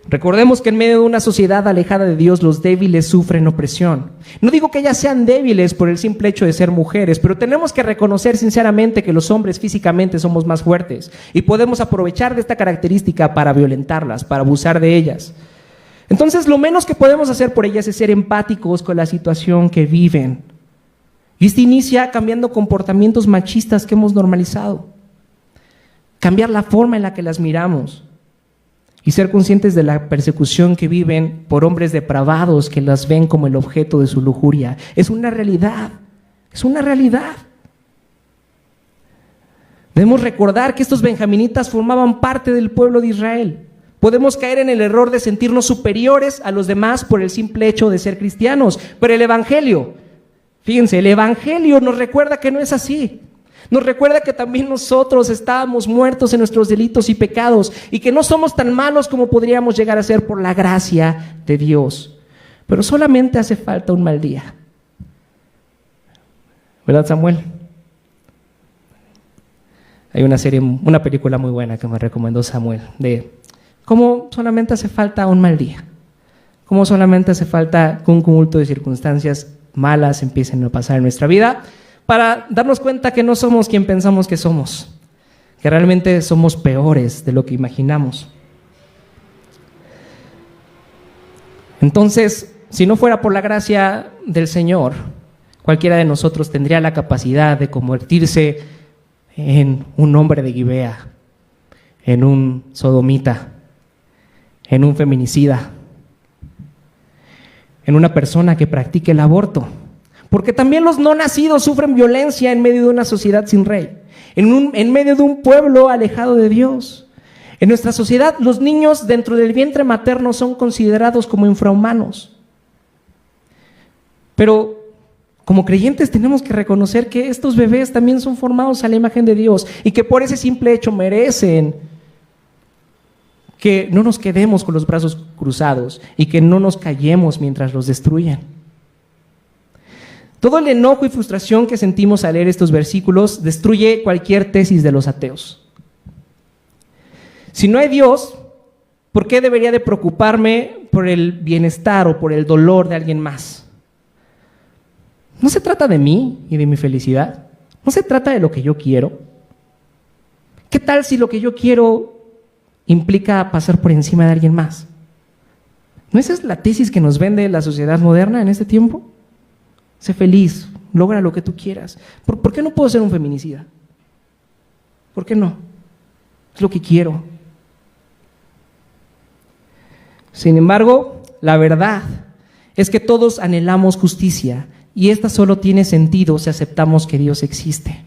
Recordemos que en medio de una sociedad alejada de Dios, los débiles sufren opresión. No digo que ellas sean débiles por el simple hecho de ser mujeres, pero tenemos que reconocer sinceramente que los hombres físicamente somos más fuertes y podemos aprovechar de esta característica para violentarlas, para abusar de ellas. Entonces, lo menos que podemos hacer por ellas es ser empáticos con la situación que viven. Y esto inicia cambiando comportamientos machistas que hemos normalizado. Cambiar la forma en la que las miramos. Y ser conscientes de la persecución que viven por hombres depravados que las ven como el objeto de su lujuria. Es una realidad, es una realidad. Debemos recordar que estos benjaminitas formaban parte del pueblo de Israel. Podemos caer en el error de sentirnos superiores a los demás por el simple hecho de ser cristianos, pero el Evangelio, fíjense, el Evangelio nos recuerda que no es así. Nos recuerda que también nosotros estábamos muertos en nuestros delitos y pecados y que no somos tan malos como podríamos llegar a ser por la gracia de Dios. Pero solamente hace falta un mal día. ¿Verdad, Samuel? Hay una película muy buena que me recomendó Samuel, de cómo solamente hace falta un mal día. Cómo solamente hace falta que un cúmulo de circunstancias malas empiecen a pasar en nuestra vida para darnos cuenta que no somos quien pensamos que somos, que realmente somos peores de lo que imaginamos. Entonces, si no fuera por la gracia del Señor, cualquiera de nosotros tendría la capacidad de convertirse en un hombre de Gibea, en un sodomita, en un feminicida, en una persona que practique el aborto. Porque también los no nacidos sufren violencia en medio de una sociedad sin rey, en medio de un pueblo alejado de Dios. En nuestra sociedad, los niños dentro del vientre materno son considerados como infrahumanos. Pero como creyentes tenemos que reconocer que estos bebés también son formados a la imagen de Dios y que por ese simple hecho merecen que no nos quedemos con los brazos cruzados y que no nos callemos mientras los destruyen. Todo el enojo y frustración que sentimos al leer estos versículos destruye cualquier tesis de los ateos. Si no hay Dios, ¿por qué debería de preocuparme por el bienestar o por el dolor de alguien más? No se trata de mí y de mi felicidad. No se trata de lo que yo quiero. ¿Qué tal si lo que yo quiero implica pasar por encima de alguien más? ¿No esa es la tesis que nos vende la sociedad moderna en este tiempo? Sé feliz, logra lo que tú quieras. ¿Por qué no puedo ser un feminicida? ¿Por qué no? Es lo que quiero. Sin embargo, la verdad es que todos anhelamos justicia y esta solo tiene sentido si aceptamos que Dios existe.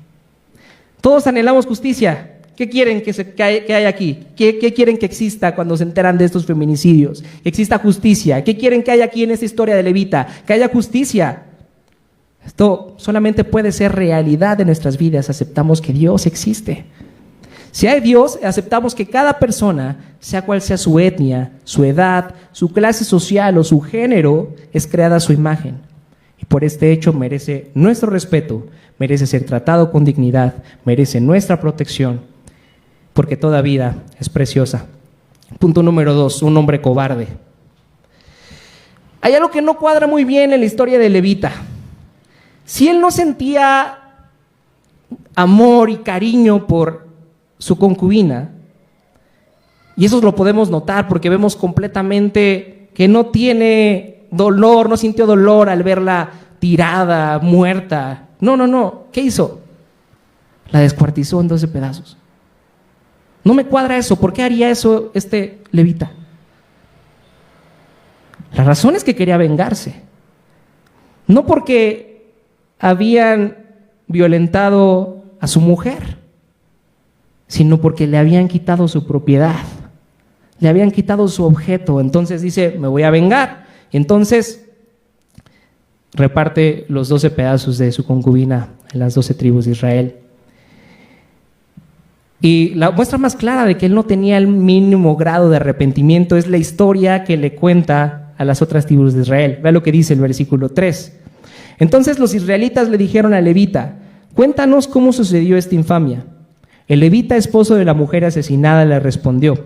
Todos anhelamos justicia. ¿Qué quieren que hay aquí? ¿Qué quieren que exista cuando se enteran de estos feminicidios? Que exista justicia. ¿Qué quieren que haya aquí en esta historia de Levita? Que haya justicia. Esto solamente puede ser realidad en nuestras vidas. Aceptamos que Dios existe. Si hay Dios, aceptamos que cada persona, sea cual sea su etnia, su edad, su clase social o su género, es creada a su imagen. Y por este hecho merece nuestro respeto, merece ser tratado con dignidad, merece nuestra protección, porque toda vida es preciosa. Punto número 2, un hombre cobarde. Hay algo que no cuadra muy bien en la historia de Levita. Si él no sentía amor y cariño por su concubina, y eso lo podemos notar porque vemos completamente que no tiene dolor, no sintió dolor al verla tirada, muerta. No, ¿qué hizo? La descuartizó en 12 pedazos. No me cuadra eso. ¿Por qué haría eso este levita? La razón es que quería vengarse. No porque habían violentado a su mujer, sino porque le habían quitado su propiedad, le habían quitado su objeto. Entonces dice, me voy a vengar. Entonces reparte los 12 pedazos de su concubina en las 12 tribus de Israel. Y la muestra más clara de que él no tenía el mínimo grado de arrepentimiento es la historia que le cuenta a las otras tribus de Israel. Vea lo que dice el versículo 3. Entonces los israelitas le dijeron al levita, cuéntanos cómo sucedió esta infamia. El levita, esposo de la mujer asesinada, le respondió,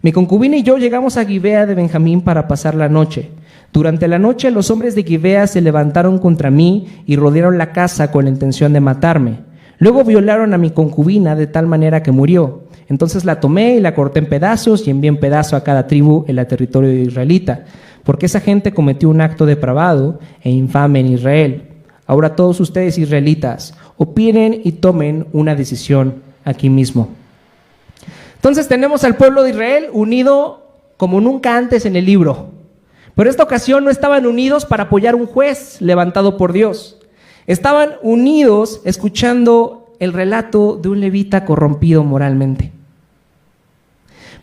mi concubina y yo llegamos a Gibea de Benjamín para pasar la noche. Durante la noche los hombres de Gibea se levantaron contra mí y rodearon la casa con la intención de matarme. Luego violaron a mi concubina de tal manera que murió. Entonces la tomé y la corté en pedazos y envié en pedazo a cada tribu en el territorio de israelita, porque esa gente cometió un acto depravado e infame en Israel. Ahora todos ustedes israelitas, opinen y tomen una decisión aquí mismo. Entonces tenemos al pueblo de Israel unido como nunca antes en el libro. Pero esta ocasión no estaban unidos para apoyar un juez levantado por Dios. Estaban unidos escuchando el relato de un levita corrompido moralmente.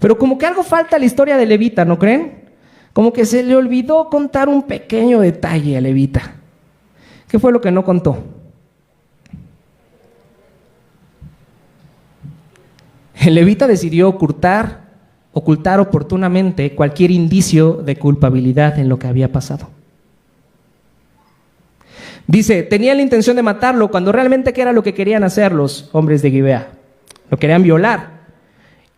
Pero como que algo falta a la historia de Levita, ¿no creen? Como que se le olvidó contar un pequeño detalle a Levita. ¿Qué fue lo que no contó? El levita decidió ocultar oportunamente cualquier indicio de culpabilidad en lo que había pasado. Dice, tenía la intención de matarlo cuando realmente ¿qué era lo que querían hacer los hombres de Gibea? Lo querían violar.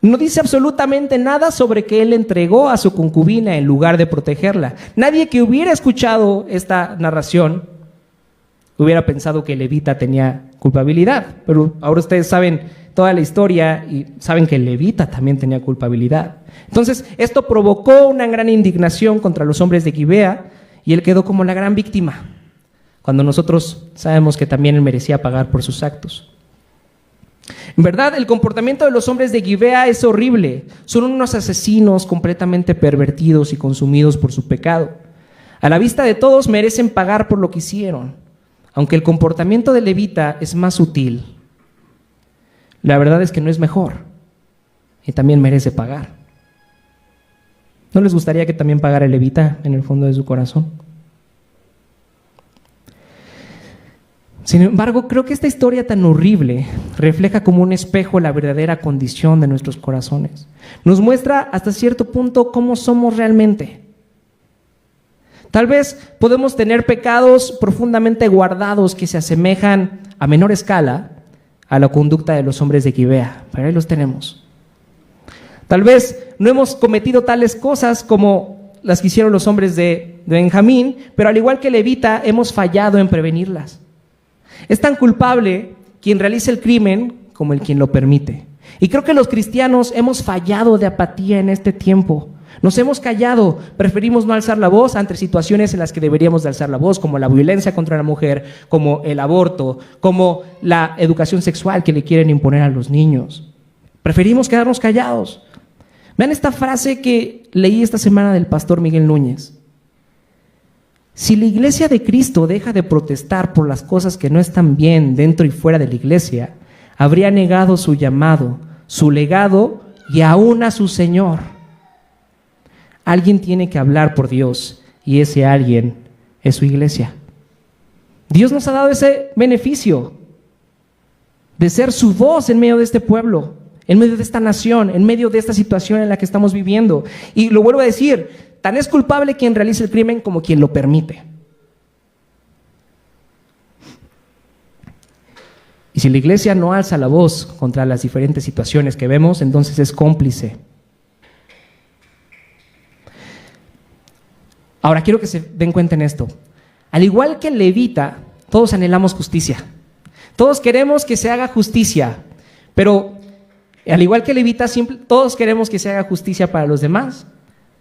No dice absolutamente nada sobre que él entregó a su concubina en lugar de protegerla. Nadie que hubiera escuchado esta narración hubiera pensado que el levita tenía culpabilidad, pero ahora ustedes saben toda la historia y saben que el levita también tenía culpabilidad. Entonces, esto provocó una gran indignación contra los hombres de Gibea y él quedó como la gran víctima, cuando nosotros sabemos que también él merecía pagar por sus actos. En verdad, el comportamiento de los hombres de Gibea es horrible. Son unos asesinos completamente pervertidos y consumidos por su pecado. A la vista de todos merecen pagar por lo que hicieron. Aunque el comportamiento de levita es más sutil, la verdad es que no es mejor y también merece pagar. ¿No les gustaría que también pagara el levita en el fondo de su corazón? Sin embargo, creo que esta historia tan horrible refleja como un espejo la verdadera condición de nuestros corazones. Nos muestra hasta cierto punto cómo somos realmente. Tal vez podemos tener pecados profundamente guardados que se asemejan a menor escala a la conducta de los hombres de Gibea, pero ahí los tenemos. Tal vez no hemos cometido tales cosas como las que hicieron los hombres de Benjamín, pero al igual que Levita, hemos fallado en prevenirlas. Es tan culpable quien realiza el crimen como el quien lo permite. Y creo que los cristianos hemos fallado de apatía en este tiempo. Nos hemos callado, preferimos no alzar la voz ante situaciones en las que deberíamos de alzar la voz, como la violencia contra la mujer, como el aborto, como la educación sexual que le quieren imponer a los niños. Preferimos quedarnos callados. Vean esta frase que leí esta semana del pastor Miguel Núñez. Si la iglesia de Cristo deja de protestar por las cosas que no están bien dentro y fuera de la iglesia, habría negado su llamado, su legado y aún a su Señor. Alguien tiene que hablar por Dios y ese alguien es su iglesia. Dios nos ha dado ese beneficio de ser su voz en medio de este pueblo, en medio de esta nación, en medio de esta situación en la que estamos viviendo. Y lo vuelvo a decir, tan es culpable quien realiza el crimen como quien lo permite. Y si la iglesia no alza la voz contra las diferentes situaciones que vemos, entonces es cómplice. Ahora quiero que se den cuenta en esto. Al igual que el levita, todos anhelamos justicia. Todos queremos que se haga justicia, pero al igual que el levita, todos queremos que se haga justicia para los demás,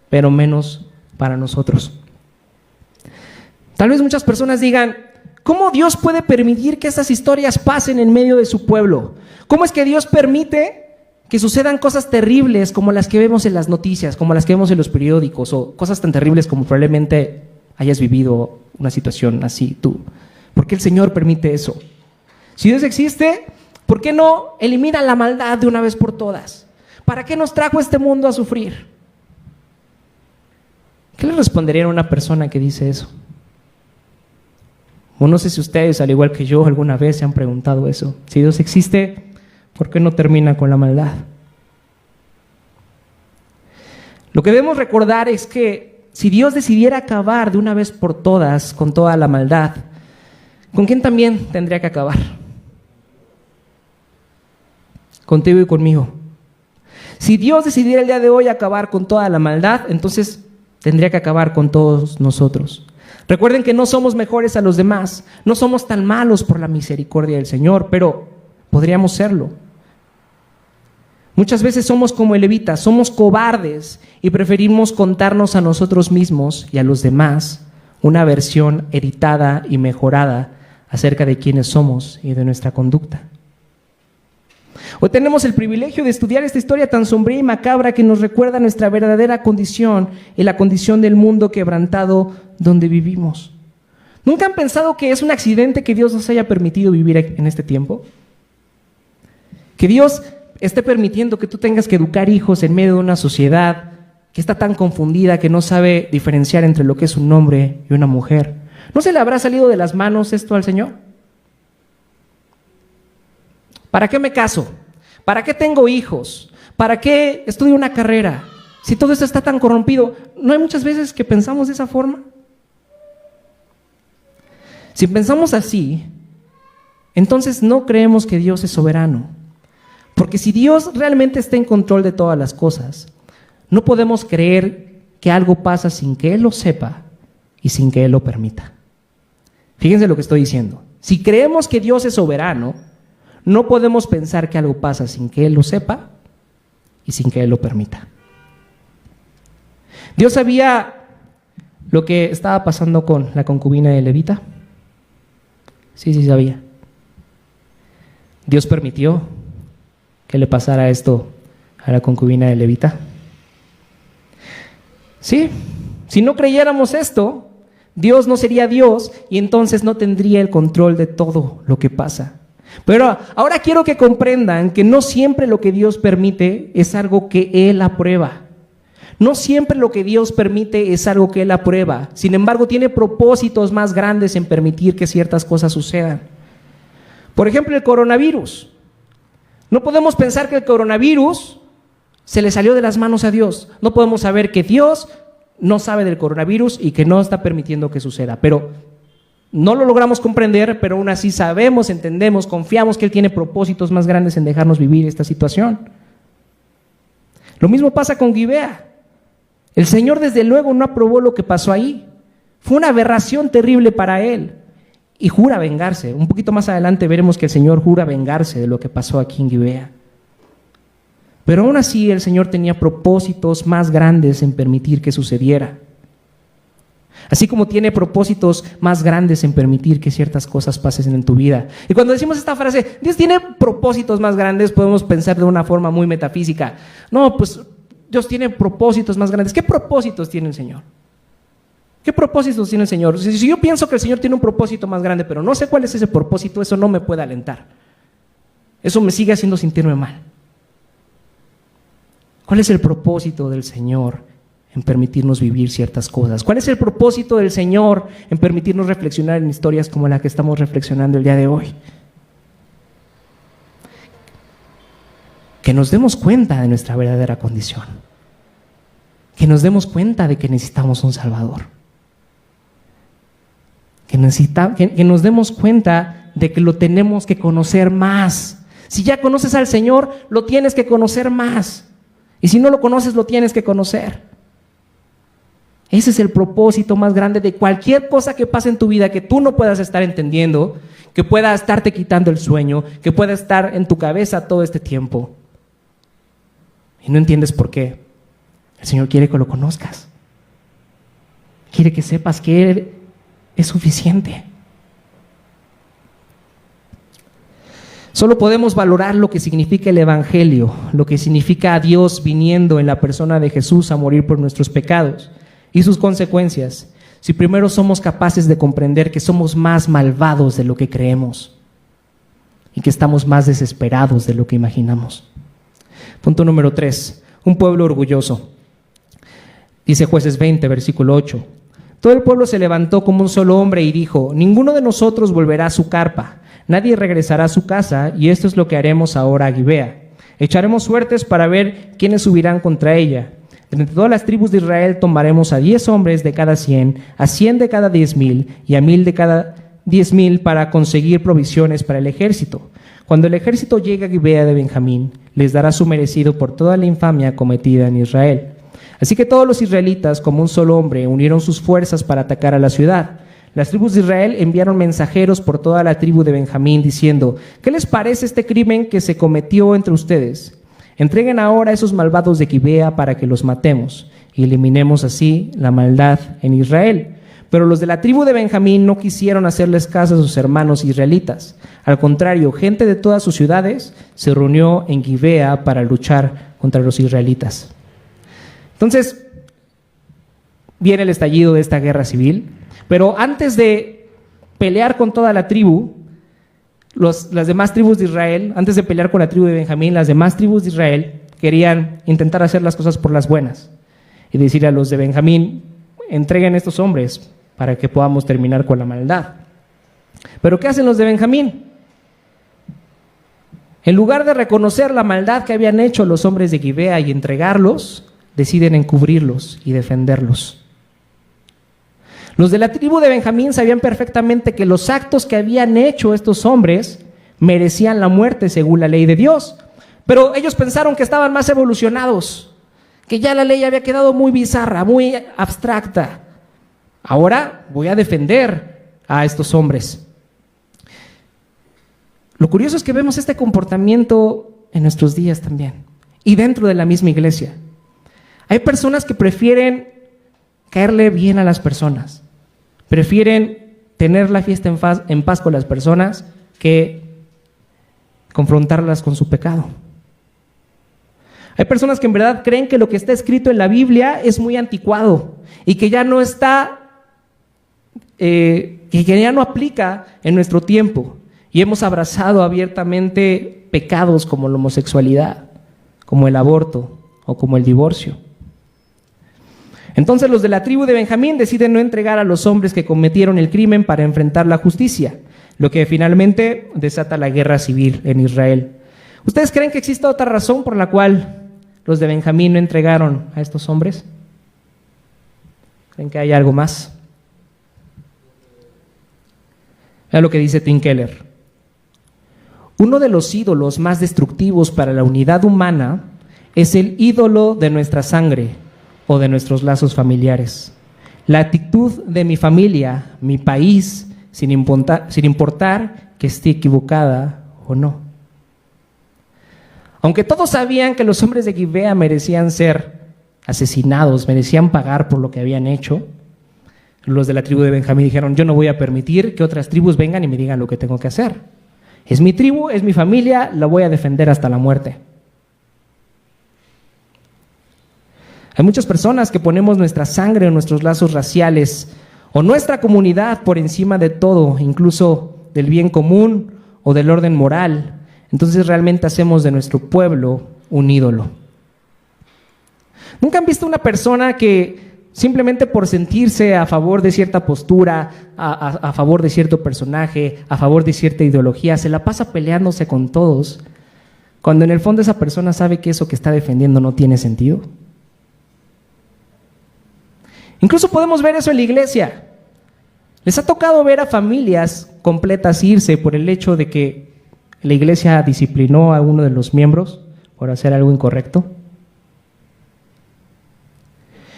pero menos para nosotros. Tal vez muchas personas digan, ¿cómo Dios puede permitir que estas historias pasen en medio de su pueblo? ¿Cómo es que Dios permite que sucedan cosas terribles como las que vemos en las noticias, como las que vemos en los periódicos, o cosas tan terribles como probablemente hayas vivido una situación así tú? ¿Por qué el Señor permite eso? Si Dios existe, ¿por qué no elimina la maldad de una vez por todas? ¿Para qué nos trajo a este mundo a sufrir? ¿Qué le respondería a una persona que dice eso? O no sé si ustedes, al igual que yo, alguna vez se han preguntado eso. Si Dios existe, ¿por qué no termina con la maldad? Lo que debemos recordar es que si Dios decidiera acabar de una vez por todas con toda la maldad, ¿con quién también tendría que acabar? Contigo y conmigo. Si Dios decidiera el día de hoy acabar con toda la maldad, entonces tendría que acabar con todos nosotros. Recuerden que no somos mejores a los demás, no somos tan malos por la misericordia del Señor, pero podríamos serlo. Muchas veces somos como el levita, somos cobardes y preferimos contarnos a nosotros mismos y a los demás una versión editada y mejorada acerca de quiénes somos y de nuestra conducta. Hoy tenemos el privilegio de estudiar esta historia tan sombría y macabra que nos recuerda nuestra verdadera condición y la condición del mundo quebrantado donde vivimos. ¿Nunca han pensado que es un accidente que Dios nos haya permitido vivir en este tiempo? Que Dios esté permitiendo que tú tengas que educar hijos en medio de una sociedad que está tan confundida que no sabe diferenciar entre lo que es un hombre y una mujer. ¿No se le habrá salido de las manos esto al Señor? ¿Para qué me caso? ¿Para qué tengo hijos? ¿Para qué estudio una carrera? Si todo esto está tan corrompido, ¿no hay muchas veces que pensamos de esa forma? Si pensamos así, entonces no creemos que Dios es soberano. Porque si Dios realmente está en control de todas las cosas, no podemos creer que algo pasa sin que Él lo sepa y sin que Él lo permita. Fíjense lo que estoy diciendo. Si creemos que Dios es soberano, no podemos pensar que algo pasa sin que Él lo sepa y sin que Él lo permita. ¿Dios sabía lo que estaba pasando con la concubina de Levita? Sí sabía. ¿Dios permitió que le pasara esto a la concubina de Levita? Sí, si no creyéramos esto, Dios no sería Dios y entonces no tendría el control de todo lo que pasa. Pero ahora quiero que comprendan que no siempre lo que Dios permite es algo que Él aprueba. No siempre lo que Dios permite es algo que Él aprueba. Sin embargo, tiene propósitos más grandes en permitir que ciertas cosas sucedan. Por ejemplo, el coronavirus. No podemos pensar que el coronavirus se le salió de las manos a Dios. No podemos saber que Dios no sabe del coronavirus y que no está permitiendo que suceda. Pero no lo logramos comprender, pero aún así sabemos, entendemos, confiamos que Él tiene propósitos más grandes en dejarnos vivir esta situación. Lo mismo pasa con Gibea. El Señor desde luego no aprobó lo que pasó ahí. Fue una aberración terrible para Él. Y jura vengarse. Un poquito más adelante veremos que el Señor jura vengarse de lo que pasó aquí en Gibea. Pero aún así el Señor tenía propósitos más grandes en permitir que sucediera. Así como tiene propósitos más grandes en permitir que ciertas cosas pasen en tu vida. Y cuando decimos esta frase, Dios tiene propósitos más grandes, podemos pensar de una forma muy metafísica. No, pues Dios tiene propósitos más grandes. ¿Qué propósitos tiene el Señor? ¿Qué propósitos tiene el Señor? Si yo pienso que el Señor tiene un propósito más grande, pero no sé cuál es ese propósito, eso no me puede alentar. Eso me sigue haciendo sentirme mal. ¿Cuál es el propósito del Señor en permitirnos vivir ciertas cosas? ¿Cuál es el propósito del Señor en permitirnos reflexionar en historias como la que estamos reflexionando el día de hoy? Que nos demos cuenta de nuestra verdadera condición. Que nos demos cuenta de que necesitamos un Salvador. Que nos demos cuenta de que lo tenemos que conocer más. Si ya conoces al Señor, lo tienes que conocer más. Y si no lo conoces, lo tienes que conocer. Ese es el propósito más grande de cualquier cosa que pase en tu vida que tú no puedas estar entendiendo, que pueda estarte quitando el sueño, que pueda estar en tu cabeza todo este tiempo. Y no entiendes por qué. El Señor quiere que lo conozcas. Quiere que sepas que Él es suficiente. Solo podemos valorar lo que significa el Evangelio, lo que significa a Dios viniendo en la persona de Jesús a morir por nuestros pecados y sus consecuencias, si primero somos capaces de comprender que somos más malvados de lo que creemos y que estamos más desesperados de lo que imaginamos. Punto número 3, un pueblo orgulloso. Dice Jueces 20, versículo 8. Todo el pueblo se levantó como un solo hombre y dijo: ninguno de nosotros volverá a su carpa, nadie regresará a su casa, y esto es lo que haremos ahora a Gibea. Echaremos suertes para ver quiénes subirán contra ella. De entre todas las tribus de Israel tomaremos a 10 hombres de cada 100, a 100 de cada 10,000 y a 1,000 de cada 10,000 para conseguir provisiones para el ejército. Cuando el ejército llegue a Gibea de Benjamín, les dará su merecido por toda la infamia cometida en Israel. Así que todos los israelitas, como un solo hombre, unieron sus fuerzas para atacar a la ciudad. Las tribus de Israel enviaron mensajeros por toda la tribu de Benjamín diciendo: ¿qué les parece este crimen que se cometió entre ustedes? Entreguen ahora a esos malvados de Gibea para que los matemos y eliminemos así la maldad en Israel. Pero los de la tribu de Benjamín no quisieron hacerles caso a sus hermanos israelitas. Al contrario, gente de todas sus ciudades se reunió en Gibea para luchar contra los israelitas. Entonces, viene el estallido de esta guerra civil, pero antes de pelear con toda la tribu, las demás tribus de Israel, antes de pelear con la tribu de Benjamín, las demás tribus de Israel querían intentar hacer las cosas por las buenas y decir a los de Benjamín: entreguen a estos hombres para que podamos terminar con la maldad. Pero ¿qué hacen los de Benjamín? En lugar de reconocer la maldad que habían hecho los hombres de Gibea y entregarlos, deciden encubrirlos y defenderlos. Los de la tribu de Benjamín sabían perfectamente que los actos que habían hecho estos hombres merecían la muerte según la ley de Dios, pero ellos pensaron que estaban más evolucionados, que ya la ley había quedado muy bizarra, muy abstracta. Ahora voy a defender a estos hombres. Lo curioso es que vemos este comportamiento en nuestros días también, y dentro de la misma iglesia. Hay personas que prefieren caerle bien a las personas, prefieren tener la fiesta en paz con las personas que confrontarlas con su pecado. Hay personas que en verdad creen que lo que está escrito en la Biblia es muy anticuado y que ya no está, que ya no aplica en nuestro tiempo, y hemos abrazado abiertamente pecados como la homosexualidad, como el aborto o como el divorcio. Entonces los de la tribu de Benjamín deciden no entregar a los hombres que cometieron el crimen para enfrentar la justicia. lo que finalmente desata la guerra civil en Israel. ¿Ustedes creen que existe otra razón por la cual los de Benjamín no entregaron a estos hombres? ¿Creen que hay algo más? Vean lo que dice Tim Keller. Uno de los ídolos más destructivos para la unidad humana es el ídolo de nuestra sangre o de nuestros lazos familiares. La actitud de mi familia, mi país, sin importar que esté equivocada o no. Aunque todos sabían que los hombres de Gibea merecían ser asesinados, merecían pagar por lo que habían hecho, los de la tribu de Benjamín dijeron: yo no voy a permitir que otras tribus vengan y me digan lo que tengo que hacer. Es mi tribu, es mi familia, la voy a defender hasta la muerte. Hay muchas personas que ponemos nuestra sangre o nuestros lazos raciales o nuestra comunidad por encima de todo, incluso del bien común o del orden moral. Entonces realmente hacemos de nuestro pueblo un ídolo. ¿Nunca han visto una persona que simplemente por sentirse a favor de cierta postura, a favor de cierto personaje, a favor de cierta ideología, se la pasa peleándose con todos, cuando en el fondo esa persona sabe que eso que está defendiendo no tiene sentido? Incluso podemos ver eso en la iglesia. ¿Les ha tocado ver a familias completas irse por el hecho de que la iglesia disciplinó a uno de los miembros por hacer algo incorrecto?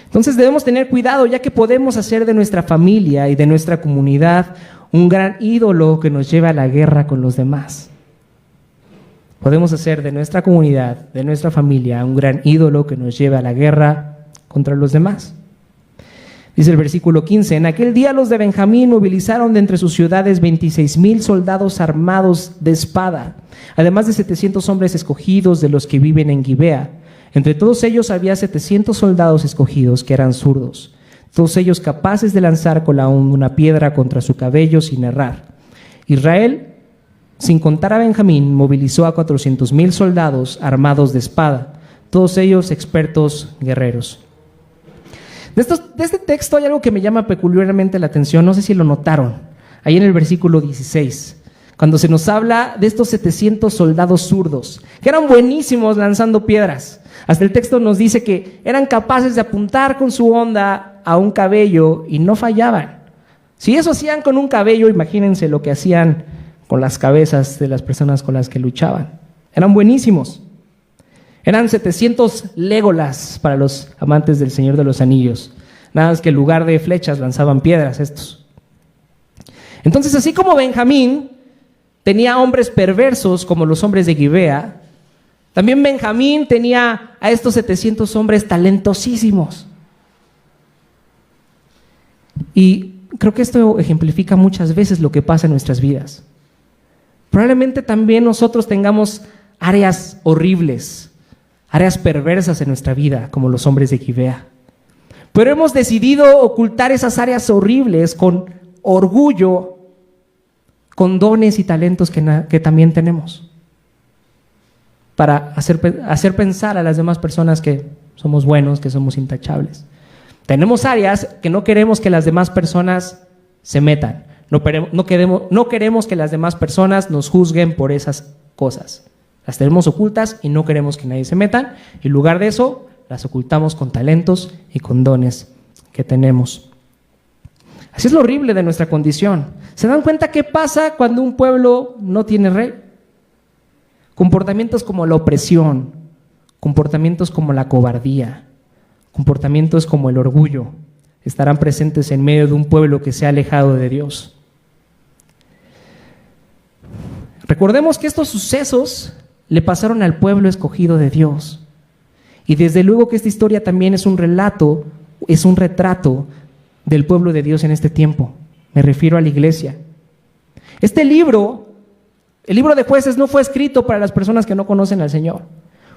Entonces debemos tener cuidado, ya que podemos hacer de nuestra familia y de nuestra comunidad un gran ídolo que nos lleve a la guerra con los demás. Podemos hacer de nuestra comunidad, de nuestra familia, un gran ídolo que nos lleve a la guerra contra los demás. Dice el versículo 15: en aquel día los de Benjamín movilizaron de entre sus ciudades 26,000 soldados armados de espada, además de 700 hombres escogidos de los que viven en Gibea. Entre todos ellos había 700 soldados escogidos que eran zurdos, todos ellos capaces de lanzar con una piedra contra su cabello sin errar. Israel, sin contar a Benjamín, movilizó a 400,000 soldados armados de espada, todos ellos expertos guerreros. De este texto hay algo que me llama peculiarmente la atención, no sé si lo notaron, ahí en el versículo 16, cuando se nos habla de estos 700 soldados zurdos, que eran buenísimos lanzando piedras. Hasta el texto nos dice que eran capaces de apuntar con su honda a un cabello y no fallaban. Si eso hacían con un cabello, imagínense lo que hacían con las cabezas de las personas con las que luchaban. Eran buenísimos. Eran 700 Legolas para los amantes del Señor de los Anillos. Nada más que en lugar de flechas lanzaban piedras estos. Entonces, así como Benjamín tenía hombres perversos como los hombres de Gibea, también Benjamín tenía a estos 700 hombres talentosísimos. Y creo que esto ejemplifica muchas veces lo que pasa en nuestras vidas. Probablemente también nosotros tengamos áreas horribles, áreas perversas en nuestra vida, como los hombres de Gibea. Pero hemos decidido ocultar esas áreas horribles con orgullo, con dones y talentos que también tenemos, para hacer pensar a las demás personas que somos buenos, que somos intachables. Tenemos áreas que no queremos que las demás personas se metan. No queremos que las demás personas nos juzguen por esas cosas. Las tenemos ocultas y no queremos que nadie se metan. Y en lugar de eso, las ocultamos con talentos y con dones que tenemos. Así es lo horrible de nuestra condición. ¿Se dan cuenta qué pasa cuando un pueblo no tiene rey? Comportamientos como la opresión, comportamientos como la cobardía, comportamientos como el orgullo estarán presentes en medio de un pueblo que se ha alejado de Dios. Recordemos que estos sucesos le pasaron al pueblo escogido de Dios. Y desde luego que esta historia también es un relato, es un retrato del pueblo de Dios en este tiempo. Me refiero a la iglesia. Este libro, el libro de Jueces, no fue escrito para las personas que no conocen al Señor.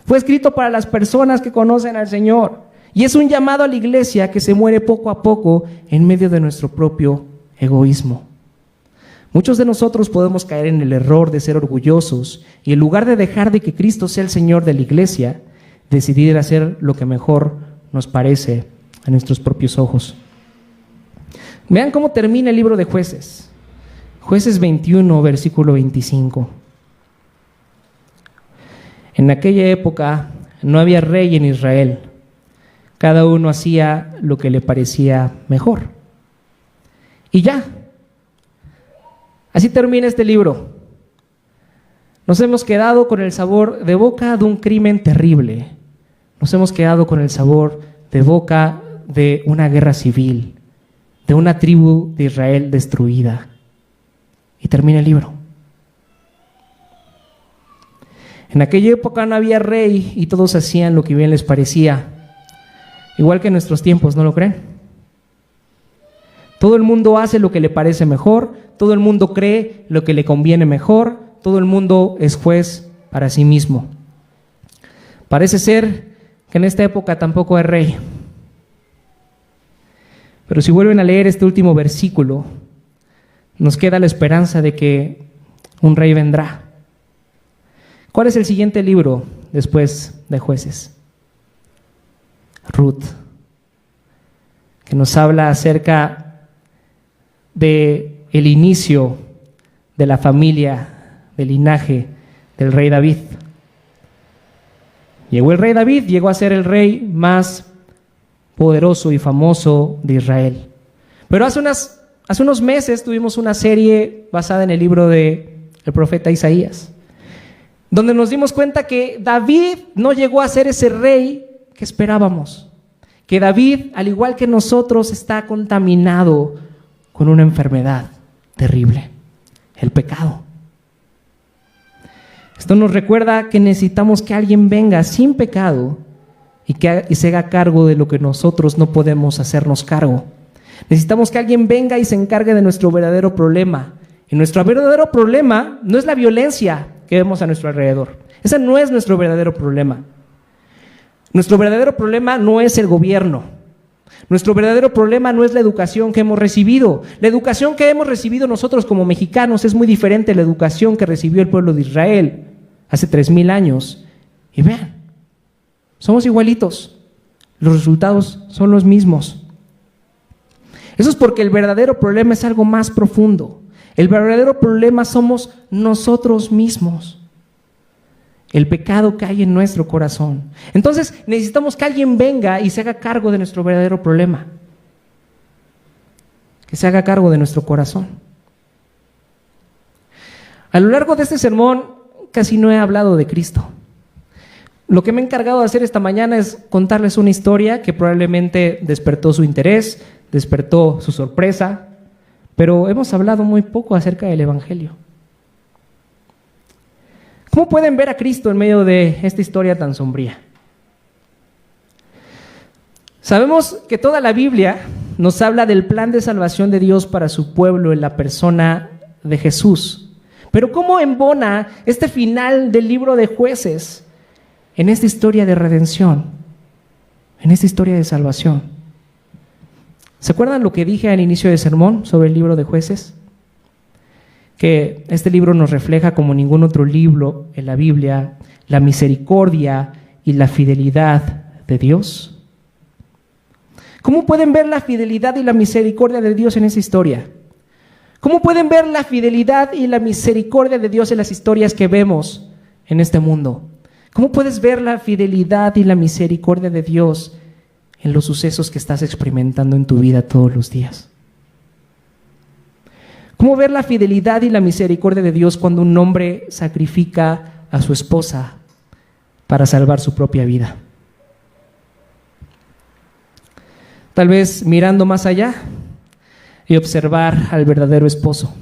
Fue escrito para las personas que conocen al Señor. Y es un llamado a la iglesia que se muere poco a poco en medio de nuestro propio egoísmo. Muchos de nosotros podemos caer en el error de ser orgullosos y en lugar de dejar de que Cristo sea el Señor de la iglesia, decidir hacer lo que mejor nos parece a nuestros propios ojos. Vean cómo termina el libro de Jueces. Jueces 21, versículo 25. En aquella época no había rey en Israel. Cada uno hacía lo que le parecía mejor. Y ya. Así termina este libro. Nos hemos quedado con el sabor de boca de un crimen terrible. Nos hemos quedado con el sabor de boca de una guerra civil, de una tribu de Israel destruida. Y termina el libro. En aquella época no había rey y todos hacían lo que bien les parecía. Igual que en nuestros tiempos, ¿no lo creen? Todo el mundo hace lo que le parece mejor, todo el mundo cree lo que le conviene mejor, todo el mundo es juez para sí mismo. Parece ser que en esta época tampoco hay rey. Pero si vuelven a leer este último versículo, nos queda la esperanza de que un rey vendrá. ¿Cuál es el siguiente libro después de Jueces? Ruth, que nos habla acerca de el inicio de la familia, del linaje del rey David. Llegó el rey David, llegó a ser el rey más poderoso y famoso de Israel. Pero hace unos meses tuvimos una serie basada en el libro del profeta Isaías, donde nos dimos cuenta que David no llegó a ser ese rey que esperábamos. Que David, al igual que nosotros, está contaminado con una enfermedad terrible, el pecado. Esto nos recuerda que necesitamos que alguien venga sin pecado y se haga cargo de lo que nosotros no podemos hacernos cargo. Necesitamos que alguien venga y se encargue de nuestro verdadero problema. Y nuestro verdadero problema no es la violencia que vemos a nuestro alrededor. Ese no es nuestro verdadero problema. Nuestro verdadero problema no es el gobierno. Nuestro verdadero problema no es la educación que hemos recibido. La educación que hemos recibido nosotros como mexicanos es muy diferente a la educación que recibió el pueblo de Israel hace 3000 años. Y vean, somos igualitos. Los resultados son los mismos. Eso es porque el verdadero problema es algo más profundo. El verdadero problema somos nosotros mismos. El pecado que hay en nuestro corazón. Entonces necesitamos que alguien venga y se haga cargo de nuestro verdadero problema. Que se haga cargo de nuestro corazón. A lo largo de este sermón casi no he hablado de Cristo. Lo que me he encargado de hacer esta mañana es contarles una historia que probablemente despertó su interés, despertó su sorpresa, pero hemos hablado muy poco acerca del Evangelio. ¿Cómo pueden ver a Cristo en medio de esta historia tan sombría? Sabemos que toda la Biblia nos habla del plan de salvación de Dios para su pueblo en la persona de Jesús. Pero ¿cómo embona este final del libro de Jueces en esta historia de redención, en esta historia de salvación? ¿Se acuerdan lo que dije al inicio del sermón sobre el libro de Jueces? Que este libro nos refleja como ningún otro libro en la Biblia la misericordia y la fidelidad de Dios. ¿Cómo pueden ver la fidelidad y la misericordia de Dios en esa historia? ¿Cómo pueden ver la fidelidad y la misericordia de Dios en las historias que vemos en este mundo? ¿Cómo puedes ver la fidelidad y la misericordia de Dios en los sucesos que estás experimentando en tu vida todos los días? ¿Cómo ver la fidelidad y la misericordia de Dios cuando un hombre sacrifica a su esposa para salvar su propia vida? Tal vez mirando más allá y observar al verdadero esposo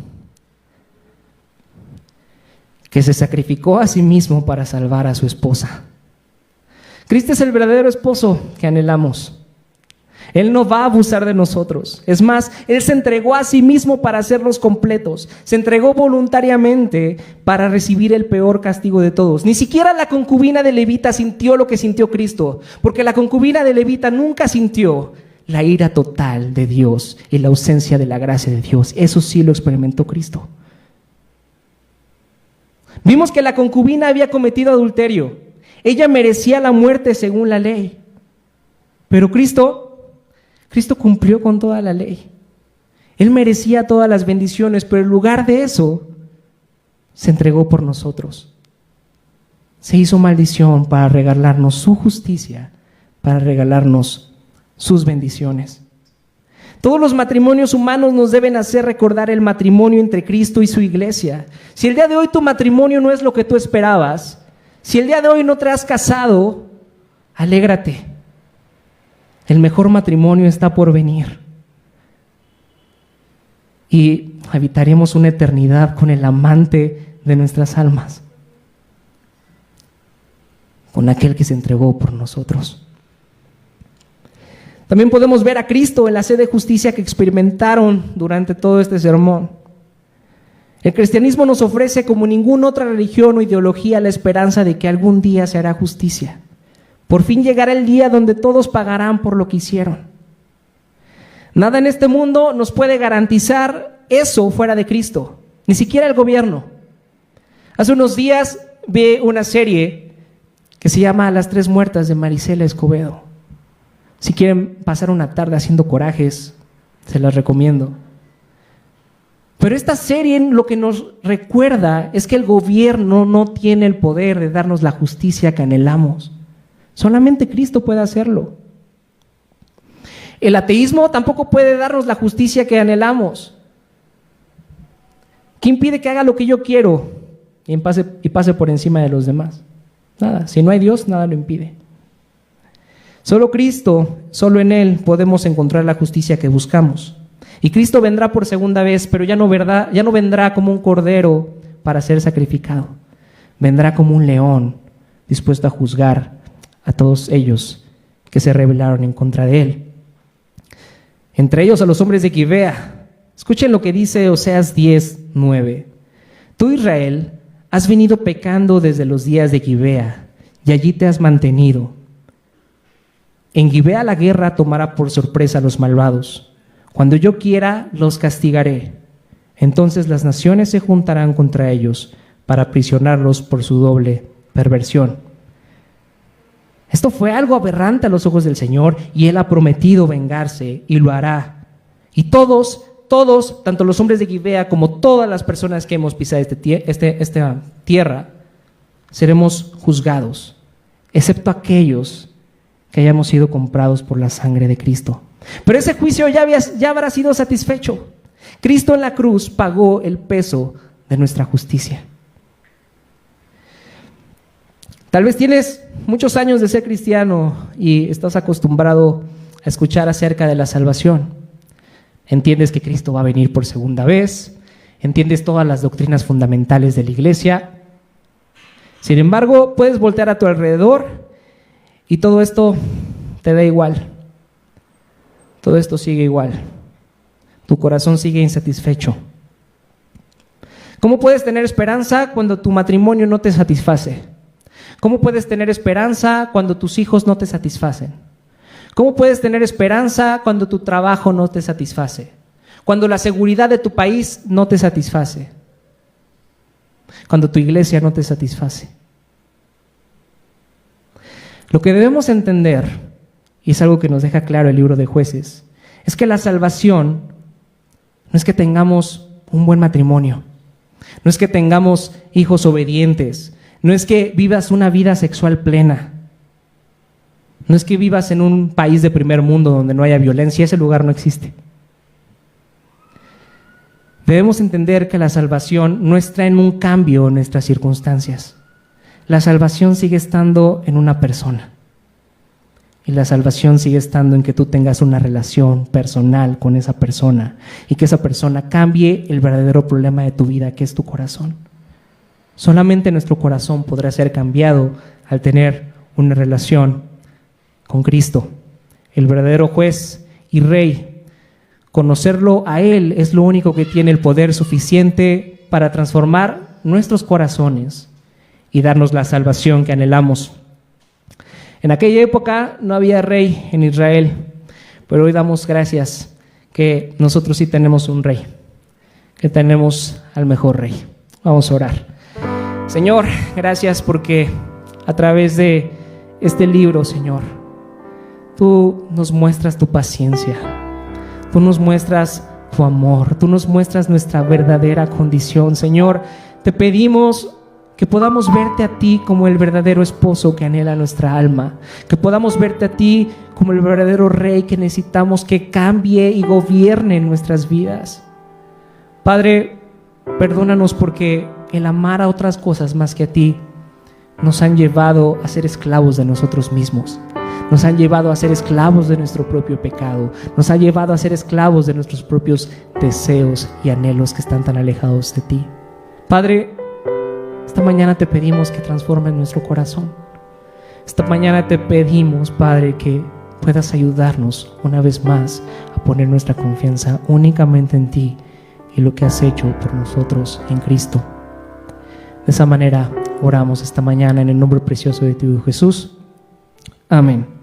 que se sacrificó a sí mismo para salvar a su esposa. Cristo es el verdadero esposo que anhelamos. Él no va a abusar de nosotros. Es más, Él se entregó a sí mismo para hacernos completos. Se entregó voluntariamente para recibir el peor castigo de todos. Ni siquiera la concubina de Levita sintió lo que sintió Cristo, porque la concubina de Levita nunca sintió la ira total de Dios y la ausencia de la gracia de Dios. Eso sí lo experimentó Cristo. Vimos que la concubina había cometido adulterio. Ella merecía la muerte según la ley. Pero Cristo cumplió con toda la ley. Él merecía todas las bendiciones, pero en lugar de eso, se entregó por nosotros. Se hizo maldición para regalarnos su justicia, para regalarnos sus bendiciones. Todos los matrimonios humanos nos deben hacer recordar el matrimonio entre Cristo y su iglesia. Si el día de hoy tu matrimonio no es lo que tú esperabas, si el día de hoy no te has casado, alégrate. El mejor matrimonio está por venir. Y habitaremos una eternidad con el amante de nuestras almas, con aquel que se entregó por nosotros. También podemos ver a Cristo en la sed de justicia que experimentaron durante todo este sermón. El cristianismo nos ofrece, como ninguna otra religión o ideología, la esperanza de que algún día se hará justicia. Por fin llegará el día donde todos pagarán por lo que hicieron. Nada en este mundo nos puede garantizar eso fuera de Cristo, ni siquiera el gobierno. Hace unos días vi una serie que se llama Las Tres Muertas, de Marisela Escobedo. Si quieren pasar una tarde haciendo corajes, se las recomiendo. Pero esta serie lo que nos recuerda es que el gobierno no tiene el poder de darnos la justicia que anhelamos. Solamente Cristo puede hacerlo. El ateísmo tampoco puede darnos la justicia que anhelamos. ¿Qué impide que haga lo que yo quiero y pase por encima de los demás? Nada. Si no hay Dios, nada lo impide. Solo Cristo, solo en Él podemos encontrar la justicia que buscamos. Y Cristo vendrá por segunda vez, pero ya no vendrá como un cordero para ser sacrificado. Vendrá como un león dispuesto a juzgar a todos ellos que se rebelaron en contra de Él. Entre ellos a los hombres de Gibea. Escuchen lo que dice Oseas 10:9. Tú, Israel, has venido pecando desde los días de Gibea, y allí te has mantenido. En Gibea la guerra tomará por sorpresa a los malvados. Cuando yo quiera, los castigaré. Entonces las naciones se juntarán contra ellos para aprisionarlos por su doble perversión. Esto fue algo aberrante a los ojos del Señor, y Él ha prometido vengarse y lo hará. Y todos, tanto los hombres de Gibea como todas las personas que hemos pisado esta tierra, seremos juzgados, excepto aquellos que hayamos sido comprados por la sangre de Cristo. Pero ese juicio ya habrá sido satisfecho. Cristo en la cruz pagó el peso de nuestra justicia. Tal vez tienes muchos años de ser cristiano y estás acostumbrado a escuchar acerca de la salvación. Entiendes que Cristo va a venir por segunda vez, entiendes todas las doctrinas fundamentales de la iglesia. Sin embargo, puedes voltear a tu alrededor y todo esto te da igual. Todo esto sigue igual. Tu corazón sigue insatisfecho. ¿Cómo puedes tener esperanza cuando tu matrimonio no te satisface? ¿Cómo puedes tener esperanza cuando tus hijos no te satisfacen? ¿Cómo puedes tener esperanza cuando tu trabajo no te satisface? Cuando la seguridad de tu país no te satisface? Cuando tu iglesia no te satisface? Lo que debemos entender, y es algo que nos deja claro el libro de Jueces, es que la salvación no es que tengamos un buen matrimonio, no es que tengamos hijos obedientes, no es que vivas una vida sexual plena, no es que vivas en un país de primer mundo donde no haya violencia. Ese lugar no existe. Debemos entender que la salvación no está en un cambio en nuestras circunstancias. La salvación sigue estando en una persona. Y la salvación sigue estando en que tú tengas una relación personal con esa persona y que esa persona cambie el verdadero problema de tu vida, que es tu corazón. Solamente nuestro corazón podrá ser cambiado al tener una relación con Cristo, el verdadero juez y rey. Conocerlo a Él es lo único que tiene el poder suficiente para transformar nuestros corazones y darnos la salvación que anhelamos. En aquella época no había rey en Israel, pero hoy damos gracias que nosotros sí tenemos un rey, que tenemos al mejor rey. Vamos a orar. Señor, gracias porque a través de este libro, Señor, tú nos muestras tu paciencia, tú nos muestras tu amor, tú nos muestras nuestra verdadera condición. Señor, te pedimos que podamos verte a ti como el verdadero esposo que anhela nuestra alma, que podamos verte a ti como el verdadero rey que necesitamos que cambie y gobierne nuestras vidas. Padre, perdónanos porque el amar a otras cosas más que a ti nos han llevado a ser esclavos de nosotros mismos, nos han llevado a ser esclavos de nuestro propio pecado, nos ha llevado a ser esclavos de nuestros propios deseos y anhelos que están tan alejados de ti. Padre, esta mañana te pedimos que transformes nuestro corazón. Esta mañana te pedimos, Padre, que puedas ayudarnos una vez más a poner nuestra confianza únicamente en ti y lo que has hecho por nosotros en Cristo. De esa manera oramos esta mañana en el nombre precioso de tu Hijo Jesús. Amén.